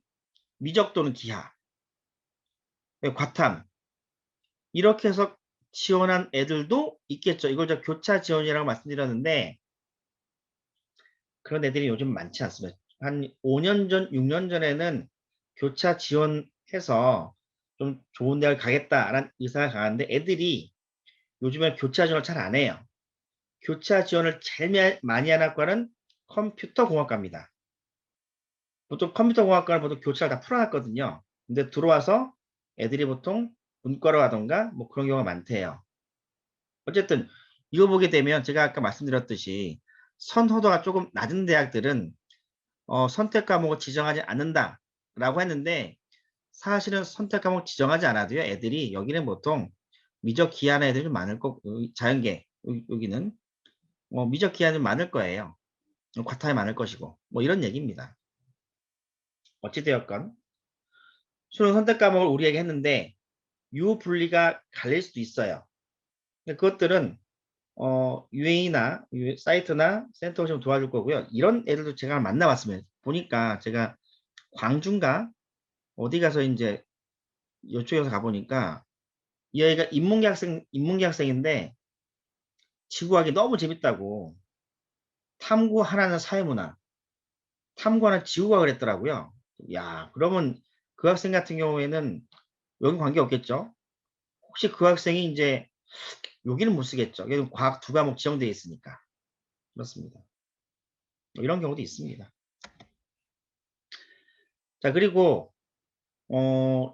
미적 또는 기하, 과탐 이렇게 해서 지원한 애들도 있겠죠. 이걸 저 교차 지원이라고 말씀드렸는데 그런 애들이 요즘 많지 않습니다. 한 5년 전, 6년 전에는 교차 지원해서 좀 좋은 대학을 가겠다라는 의사가 강한데 애들이 요즘에 교차 지원을 잘 안 해요. 교차 지원을 제일 많이 하는 학과는 컴퓨터공학과입니다. 보통 컴퓨터공학과는 보통 교차를 다 풀어놨거든요. 근데 들어와서 애들이 보통 문과로 가던가 뭐 그런 경우가 많대요. 어쨌든 이거 보게 되면 제가 아까 말씀드렸듯이 선호도가 조금 낮은 대학들은 선택 과목을 지정하지 않는다라고 했는데 사실은 선택 과목 지정하지 않아도요. 애들이 여기는 보통 미적 기하는 애들이 좀 많을 거 자연계 여기는 미적 기하는 좀 많을 거예요. 과탐이 많을 것이고 뭐 이런 얘기입니다. 어찌되었건 수능 선택 과목을 우리에게 했는데 유분리가 갈릴 수도 있어요. 근데 그것들은 UA나 사이트나 센터가 좀 도와줄 거고요. 이런 애들도 제가 만나봤으면 보니까 제가 광주인가 어디 가서 이제 이쪽에 서 가보니까 이 아이가 인문계 학생인데 지구학이 너무 재밌다고 탐구 하나는 사회문화, 탐구 하나는 지구과학을 했더라고요. 야, 그러면 그 학생 같은 경우에는 여기 관계 없겠죠? 혹시 그 학생이 이제 여기는 못 쓰겠죠. 여기는 과학 두 과목 지정되어 있으니까. 그렇습니다. 뭐 이런 경우도 있습니다. 자, 그리고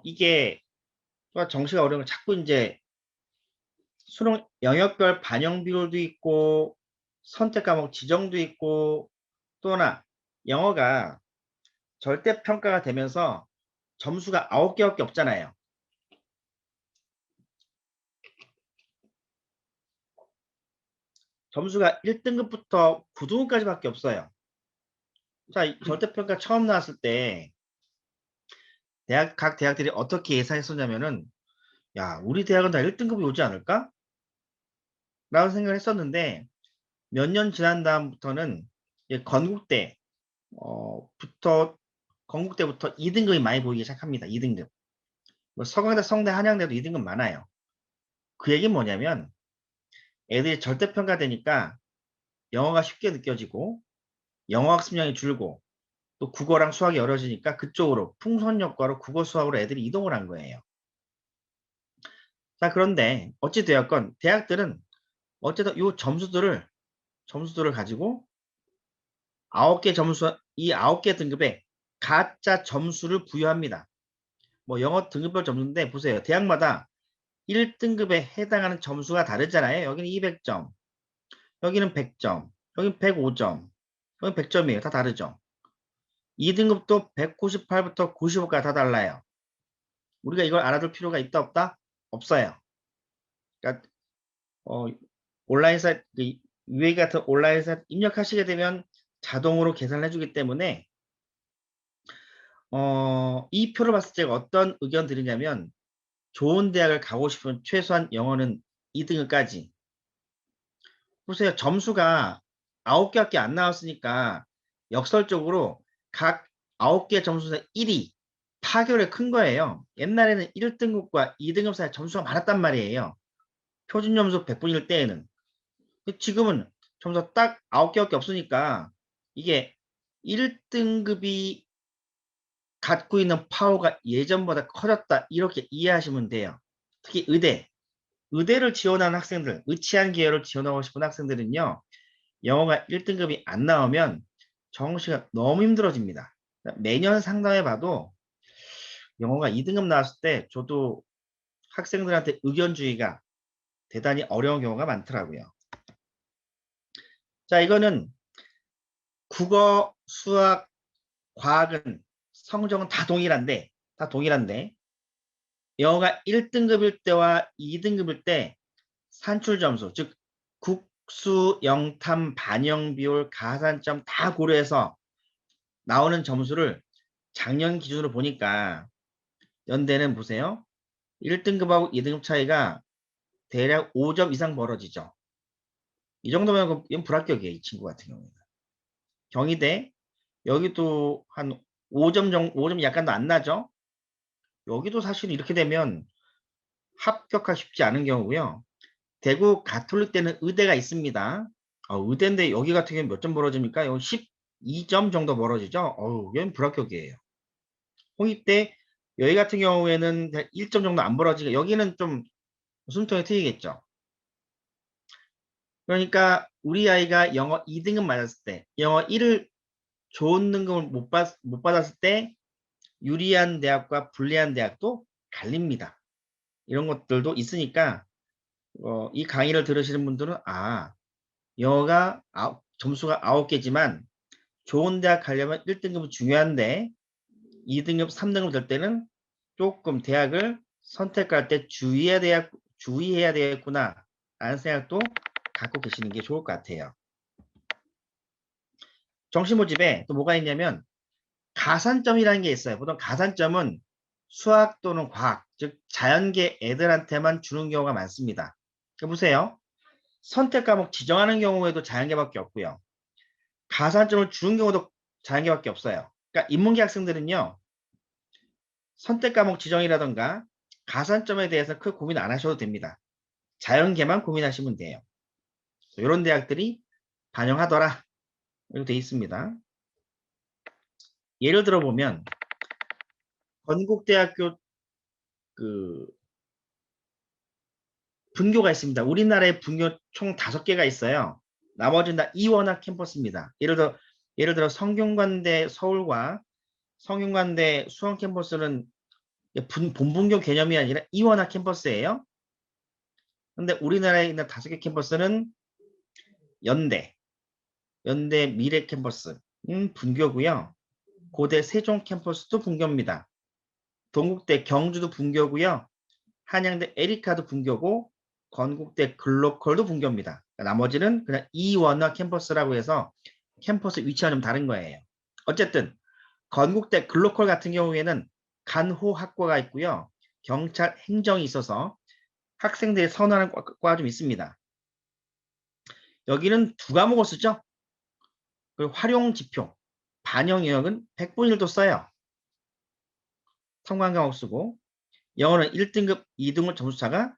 이게 또 정시가 어려운 건 자꾸 이제 수능 영역별 반영 비율도 있고 선택 과목 지정도 있고 또 하나 영어가 절대 평가가 되면서 점수가 9개밖에 없잖아요. 점수가 1등급부터 9등급까지밖에 없어요. 자, 절대평가 처음 나왔을 때 각 대학들이 어떻게 예상했었냐면은 야, 우리 대학은 다 1등급이 오지 않을까? 라고 생각을 했었는데 몇 년 지난 다음부터는 건국대 건국대부터 2등급이 많이 보이기 시작합니다. 2등급. 뭐 서강대, 성대, 한양대도 2등급 많아요. 그 얘기는 뭐냐면 애들이 절대평가되니까 영어가 쉽게 느껴지고 영어 학습량이 줄고 또 국어랑 수학이 어려지니까 그쪽으로 풍선효과로 국어 수학으로 애들이 이동을 한 거예요. 자, 그런데 어찌되었건 대학들은 어쨌든 이 점수들을 가지고 9개 점수, 이 9개 등급에 가짜 점수를 부여합니다. 뭐 영어 등급별 점수인데 보세요. 대학마다 1등급에 해당하는 점수가 다르잖아요. 여기는 200점, 여기는 100점, 여기는 105점, 여기는 100점이에요. 다 다르죠. 2등급도 198부터 95까지 다 달라요. 우리가 이걸 알아둘 필요가 있다 없다? 없어요. 그러니까 온라인 사이트, UA 같은 온라인 사이트 입력하시게 되면 자동으로 계산을 해주기 때문에 이 표를 봤을 때 어떤 의견 드리냐면 좋은 대학을 가고 싶으면 최소한 영어는 2등급까지. 보세요. 점수가 9개밖에 안 나왔으니까 역설적으로 각 9개 점수에서 1이 파괴력이 큰 거예요. 옛날에는 1등급과 2등급 사이 점수가 많았단 말이에요. 표준 점수 100분일 때에는. 지금은 점수가 딱 9개밖에 없으니까 이게 1등급이 갖고 있는 파워가 예전보다 커졌다. 이렇게 이해하시면 돼요. 특히 의대를 지원하는 학생들, 의치한 계열을 지원하고 싶은 학생들은요. 영어가 1등급이 안 나오면 정시가 너무 힘들어집니다. 매년 상담해 봐도 영어가 2등급 나왔을 때 저도 학생들한테 의견주의가 대단히 어려운 경우가 많더라고요. 자, 이거는 국어, 수학, 과학은 성적은 다 동일한데 영어가 1등급일 때와 2등급일 때 산출 점수, 즉 국수, 영탐, 반영 비율, 가산점 다 고려해서 나오는 점수를 작년 기준으로 보니까 연대는 보세요. 1등급하고 2등급 차이가 대략 5점 이상 벌어지죠. 이 정도면 이건 불합격이에요. 이 친구 같은 경우는. 경희대 여기도 한 5점 정도, 5점 약간 더 안 나죠. 여기도 사실 이렇게 되면 합격하기 쉽지 않은 경우고요. 대구 가톨릭대는 의대가 있습니다. 의대인데 여기 같은 경우는 몇 점 벌어집니까? 여기 12점 정도 벌어지죠. 여기는 불합격이에요. 홍익대 여기 같은 경우에는 1점 정도 안 벌어지고 여기는 좀 숨통이 트이겠죠. 그러니까 우리 아이가 영어 2등급 맞았을 때 영어 1을 좋은 등급을 못 받았을 때 유리한 대학과 불리한 대학도 갈립니다. 이런 것들도 있으니까 이 강의를 들으시는 분들은 영어가 점수가 9개지만 좋은 대학 가려면 1등급은 중요한데 2등급, 3등급 될 때는 조금 대학을 선택할 때 주의해야 되겠구나 라는 생각도 갖고 계시는 게 좋을 것 같아요. 정시 모집에 또 뭐가 있냐면 가산점이라는 게 있어요. 보통 가산점은 수학 또는 과학, 즉 자연계 애들한테만 주는 경우가 많습니다. 보세요. 선택 과목 지정하는 경우에도 자연계밖에 없고요. 가산점을 주는 경우도 자연계밖에 없어요. 그러니까 인문계 학생들은요. 선택 과목 지정이라던가 가산점에 대해서 크게 고민 안 하셔도 됩니다. 자연계만 고민하시면 돼요. 이런 대학들이 반영하더라. 이렇게 돼 있습니다. 예를 들어 보면 건국대학교 그 분교가 있습니다. 우리나라에 분교 총 5개가 있어요. 나머지는 다 이원학 캠퍼스입니다. 예를 들어 성균관대 서울과 성균관대 수원 캠퍼스는 본분교 개념이 아니라 이원화 캠퍼스예요. 근데 우리나라에 있는 5개 캠퍼스는 연대 미래 캠퍼스 분교고요. 고대 세종 캠퍼스도 분교입니다. 동국대 경주도 분교고요. 한양대 에리카도 분교고 건국대 글로컬도 분교입니다. 나머지는 그냥 이원화 캠퍼스라고 해서 캠퍼스 위치가 좀 다른 거예요. 어쨌든 건국대 글로컬 같은 경우에는 간호학과가 있고요. 경찰 행정이 있어서 학생들이 선호하는 과가 좀 있습니다. 여기는 두 과목을 쓰죠. 그리고 활용지표, 반영영역은 100분일도 써요. 통관 과목 쓰고 영어는 1등급, 2등급 점수차가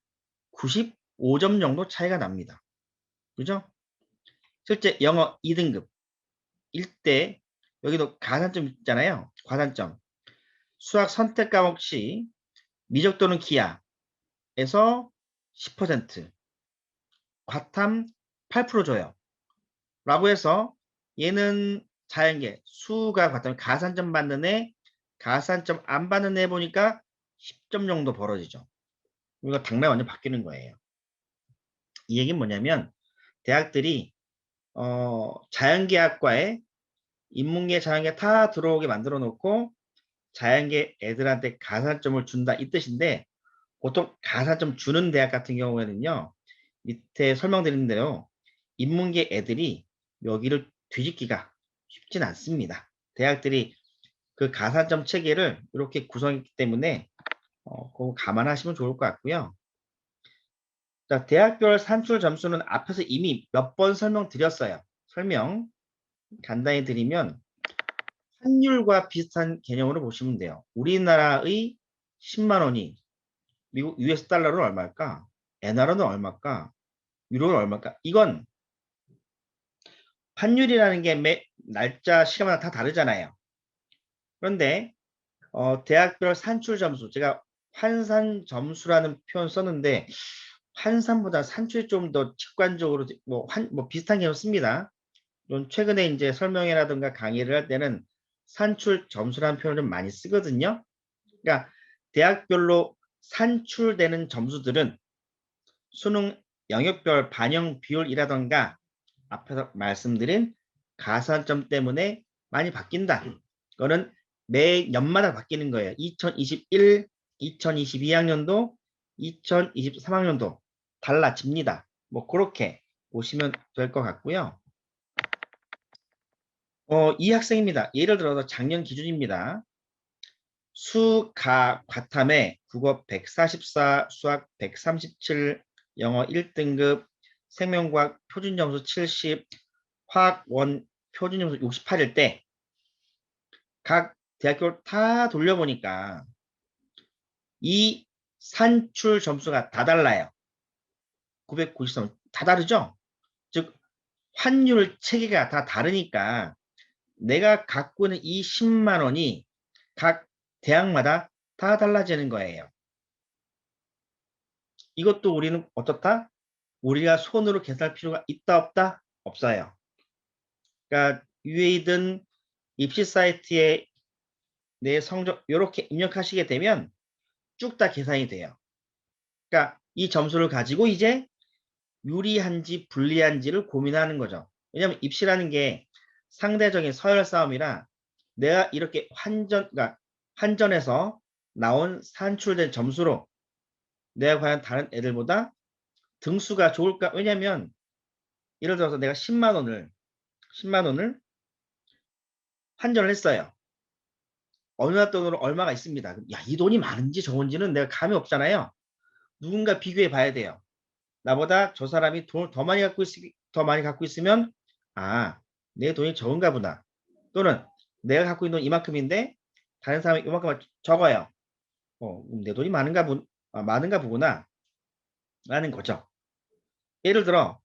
95점 정도 차이가 납니다. 그죠? 실제 영어 2등급 1대 여기도 가산점 있잖아요. 과산점. 수학 선택 과목 시 미적 또는 기하에서 10%, 과탐 8% 줘요. 라고 해서 얘는 자연계, 수가 과탐 가산점 받는 애, 가산점 안 받는 애 보니까 10점 정도 벌어지죠. 이거 당락 완전 바뀌는 거예요. 이 얘기는 뭐냐면 대학들이 자연계학과에 인문계, 자연계 다 들어오게 만들어 놓고 자연계 애들한테 가산점을 준다 이 뜻인데 보통 가산점 주는 대학 같은 경우에는요. 밑에 설명드린 대로 인문계 애들이 여기를 뒤집기가 쉽진 않습니다. 대학들이 그 가산점 체계를 이렇게 구성했기 때문에 그거 감안하시면 좋을 것 같고요. 자, 대학별 산출 점수는 앞에서 이미 몇 번 설명드렸어요. 설명 간단히 드리면 환율과 비슷한 개념으로 보시면 돼요. 우리나라의 10만 원이 미국 US 달러는 얼마일까? 엔화로는 얼마일까? 유로는 얼마일까? 이건 환율이라는 게 날짜, 시간마다 다 다르잖아요. 그런데 대학별 산출 점수, 제가 환산 점수라는 표현 썼는데 환산보다 산출이 좀 더 직관적으로 뭐 비슷한 개념 씁니다. 최근에 이제 설명회라든가 강의를 할 때는 산출 점수라는 표현을 좀 많이 쓰거든요. 그러니까 대학별로 산출되는 점수들은 수능 영역별 반영 비율이라던가 앞에서 말씀드린 가산점 때문에 많이 바뀐다. 그거는 매 연마다 바뀌는 거예요. 2021, 2022학년도, 2023학년도 달라집니다. 뭐 그렇게 보시면 될 것 같고요. 이 학생입니다. 예를 들어서 작년 기준입니다. 과탐에 국어 144, 수학 137, 영어 1등급, 생명과학 표준점수 70, 화학 원 표준점수 68일 때 각 대학교 다 돌려보니까 이 산출 점수가 다 달라요. 993, 다 다르죠? 즉 환율 체계가 다 다르니까 내가 갖고 있는 이 10만 원이 각 대학마다 다 달라지는 거예요. 이것도 우리는 어떻다? 우리가 손으로 계산할 필요가 있다 없다? 없어요. 그러니까 UA든 입시 사이트에 내 성적 이렇게 입력하시게 되면 쭉 다 계산이 돼요. 그러니까 이 점수를 가지고 이제 유리한지 불리한지를 고민하는 거죠. 왜냐하면 입시라는 게 상대적인 서열 싸움이라 내가 이렇게 그러니까 환전해서 나온 산출된 점수로 내가 과연 다른 애들보다 등수가 좋을까? 왜냐면 예를 들어서 내가 10만 원을 환전을 했어요. 어느 돈으로 얼마가 있습니다. 야, 이 돈이 많은지 적은지는 내가 감이 없잖아요. 누군가 비교해 봐야 돼요. 나보다 저 사람이 돈을 더 많이 갖고 있으면 아, 내 돈이 적은가 보다. 또는 내가 갖고 있는 돈 이만큼인데 다른 사람이 이만큼 적어요. 내 돈이 많은가 보구나. 라는 거죠. 예를 들어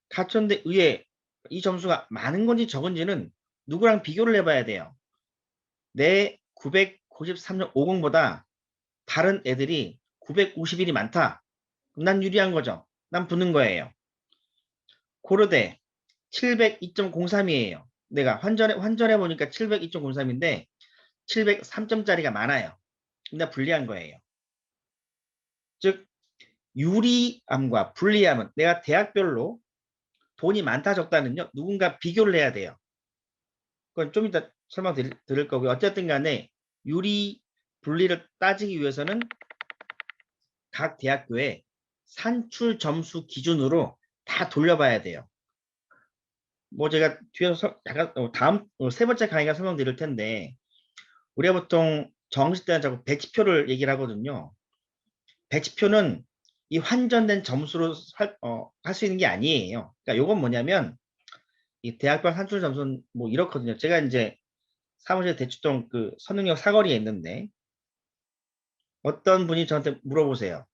가천대 의에 이 점수가 많은 건지 적은지는 누구랑 비교를 해봐야 돼요. 내 993.50보다 다른 애들이 951이 많다. 그럼 난 유리한 거죠. 난 붙는 거예요. 고려대 702.03이에요. 내가 환전해 보니까 702.03인데 703점짜리가 많아요. 근데 불리한 거예요. 즉 유리함과 불리함은 내가 대학별로 돈이 많다 적다는요. 누군가 비교를 해야 돼요. 그건 좀 이따 설명 드릴 거고요. 어쨌든 간에 유리 분리를 따지기 위해서는 각 대학교에 산출 점수 기준으로 다 돌려봐야 돼요. 뭐 제가 뒤에서 약간 다음 세 번째 강의가 설명드릴 텐데 우리가 보통 정시 때는 자꾸 배치표를 얘기를 하거든요. 배치표는 이 환전된 점수로 할 수 있는 게 아니에요. 그러니까 이건 뭐냐면 이 대학별 산출 점수는 뭐 이렇거든요. 제가 이제 사무실 대치동 그 선릉역 사거리에 있는데 어떤 분이 저한테 물어보세요.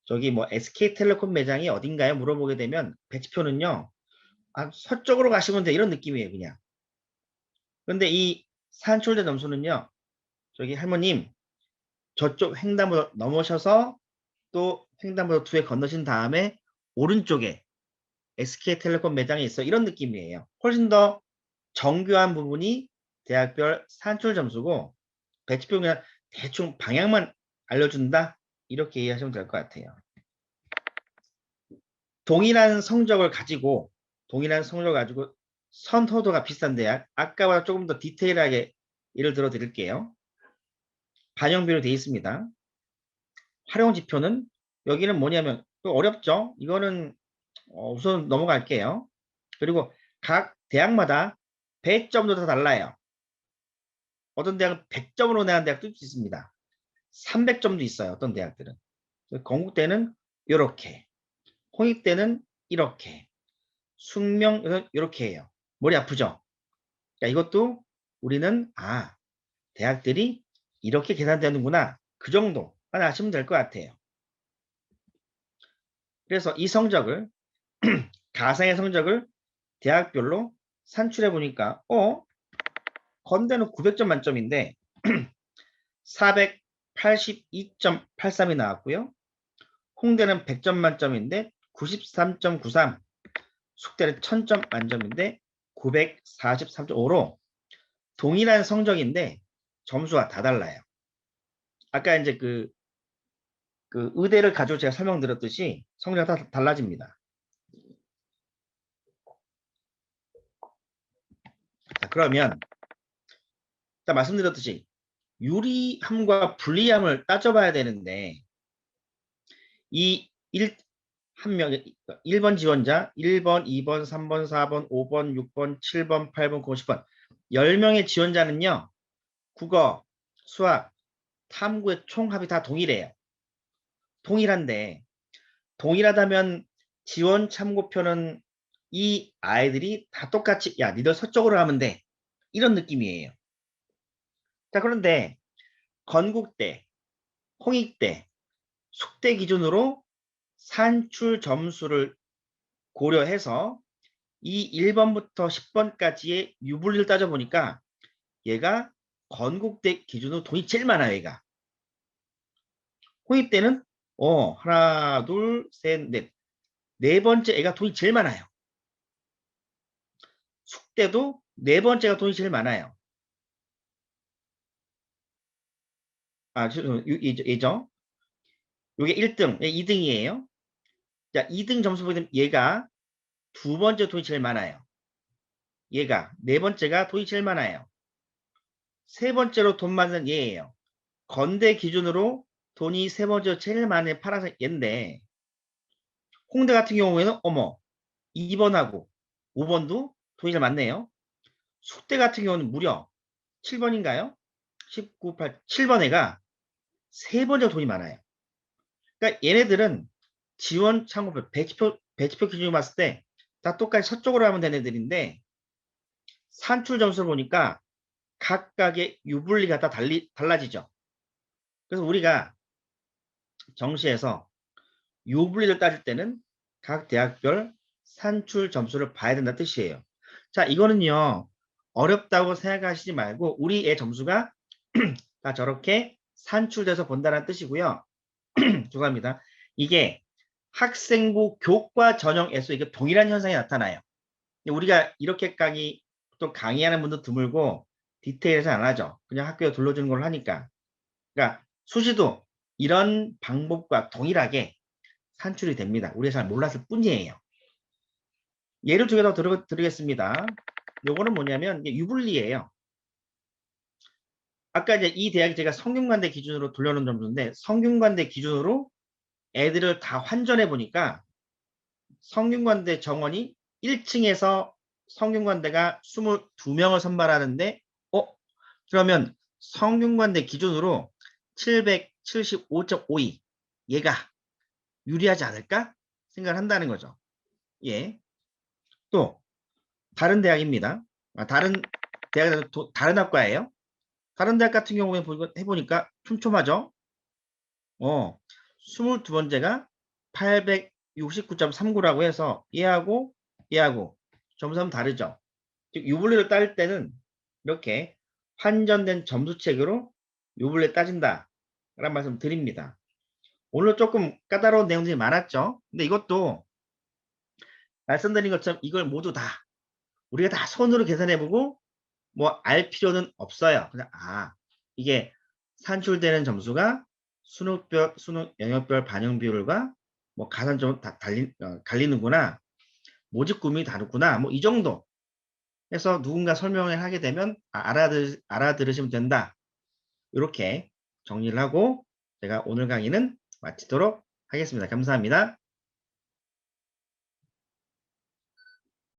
저기 뭐 SK텔레콤 매장이 어딘가요? 물어보게 되면 배치표는요. 아, 서쪽으로 가시면 돼. 이런 느낌이에요, 그냥. 그런데 이 산출된 점수는요. 저기 할머님 저쪽 횡단보도 넘으셔서 또 횡단보도 2에 건너신 다음에 오른쪽에 SK텔레콤 매장이 있어. 이런 느낌이에요. 훨씬 더 정교한 부분이 대학별 산출 점수고 배치표는 그냥 대충 방향만 알려준다. 이렇게 이해하시면 될 것 같아요. 동일한 성적을 가지고 선호도가 비싼 대학, 아까보다 조금 더 디테일하게 예를 들어 드릴게요. 반영비로 되어 있습니다. 활용 지표는 여기는 뭐냐면 어렵죠? 이거는 우선 넘어갈게요. 그리고 각 대학마다 배점도 다 달라요. 어떤 대학은 100점으로 내는 대학도 있습니다. 300점도 있어요. 어떤 대학들은. 건국대는 이렇게, 홍익대는 이렇게, 숙명 이렇게 해요. 머리 아프죠? 그러니까 이것도 우리는 대학들이 이렇게 계산되는구나. 그 정도만 아시면 될 것 같아요. 그래서 이 성적을 가상의 성적을 대학별로 산출해 보니까 건대는 900점 만점인데 482.83이 나왔고요. 홍대는 100점 만점인데 93.93, 숙대는 1000점 만점인데 943.5로 동일한 성적인데 점수가 다 달라요. 아까 이제 그 의대를 가지고 제가 설명드렸듯이 성적이 다 달라집니다. 자, 그러면 자, 말씀드렸듯이 유리함과 불리함을 따져봐야 되는데 이 1번 지원자 1번, 2번, 3번, 4번, 5번, 6번, 7번, 8번, 9번, 10번 10명의 지원자는요. 국어, 수학, 탐구의 총합이 다 동일해요. 동일한데 동일하다면 지원 참고표는 이 아이들이 다 똑같이 야 니들 서쪽으로 가면 돼. 이런 느낌이에요. 자 그런데 건국대, 홍익대, 숙대 기준으로 산출 점수를 고려해서 이 1번부터 10번까지의 유불리를 따져보니까 얘가 건국대 기준으로 돈이 제일 많아요. 얘가. 홍익대는 하나, 둘, 셋, 넷. 네 번째 애가 돈이 제일 많아요. 숙대도 네 번째가 돈이 제일 많아요. 얘죠. 요게 1등, 2등이에요. 자, 2등 점수 보면 얘가 두 번째 돈이 제일 많아요. 얘가 네 번째가 돈이 제일 많아요. 세 번째로 돈 많은 얘예요. 건대 기준으로 돈이 세 번째로 제일 많은 파란색 얘인데 홍대 같은 경우에는 2번하고 5번도 돈이 제일 많네요. 숙대 같은 경우는 무려 7번인가요? 19, 8, 7번 애가 세 번째 돈이 많아요. 그러니까 얘네들은 지원 참고표 배치표 기준으로 봤을 때 다 똑같이 서쪽으로 하면 되는 애들인데 산출 점수를 보니까 각각의 유불리가 다 달라지죠. 그래서 우리가 정시에서 유불리를 따질 때는 각 대학별 산출 점수를 봐야 된다는 뜻이에요. 자, 이거는요. 어렵다고 생각하시지 말고 우리 애 점수가 다 저렇게 산출돼서 본다는 뜻이고요. 죄송합니다. 이게 학생부 교과 전형에서 이게 동일한 현상이 나타나요. 우리가 이렇게까지 또 강의하는 분도 드물고 디테일해서 안 하죠. 그냥 학교에 둘러주는 걸 하니까. 그러니까 수시도 이런 방법과 동일하게 산출이 됩니다. 우리가 잘 몰랐을 뿐이에요. 예를 두 개 더 드리겠습니다. 요거는 뭐냐면 유불리예요. 아까 이제 이 대학이 제가 성균관대 기준으로 돌려놓은 점수인데 성균관대 기준으로 애들을 다 환전해 보니까 성균관대 정원이 1층에서 성균관대가 22명을 선발하는데 그러면 성균관대 기준으로 775.52 얘가 유리하지 않을까 생각을 한다는 거죠. 예. 또 다른 대학입니다. 다른 대학 다른 학과예요. 다른 대학 같은 경우에 해보니까 촘촘하죠. 22번째가 869.39라고 해서 얘하고 점수는 다르죠. 즉 유불리를 따질 때는 이렇게 환전된 점수책으로 유불리 따진다 라는 말씀 드립니다. 오늘 조금 까다로운 내용들이 많았죠. 근데 이것도 말씀드린 것처럼 이걸 모두 다 우리가 다 손으로 계산해보고 뭐 알 필요는 없어요. 그냥 이게 산출되는 점수가 수능 영역별 반영 비율과 뭐 가산점은 다 갈리는구나. 모집 구문이 다르구나. 뭐 이 정도 해서 누군가 설명을 하게 되면 알아들으시면 된다. 이렇게 정리를 하고 제가 오늘 강의는 마치도록 하겠습니다. 감사합니다.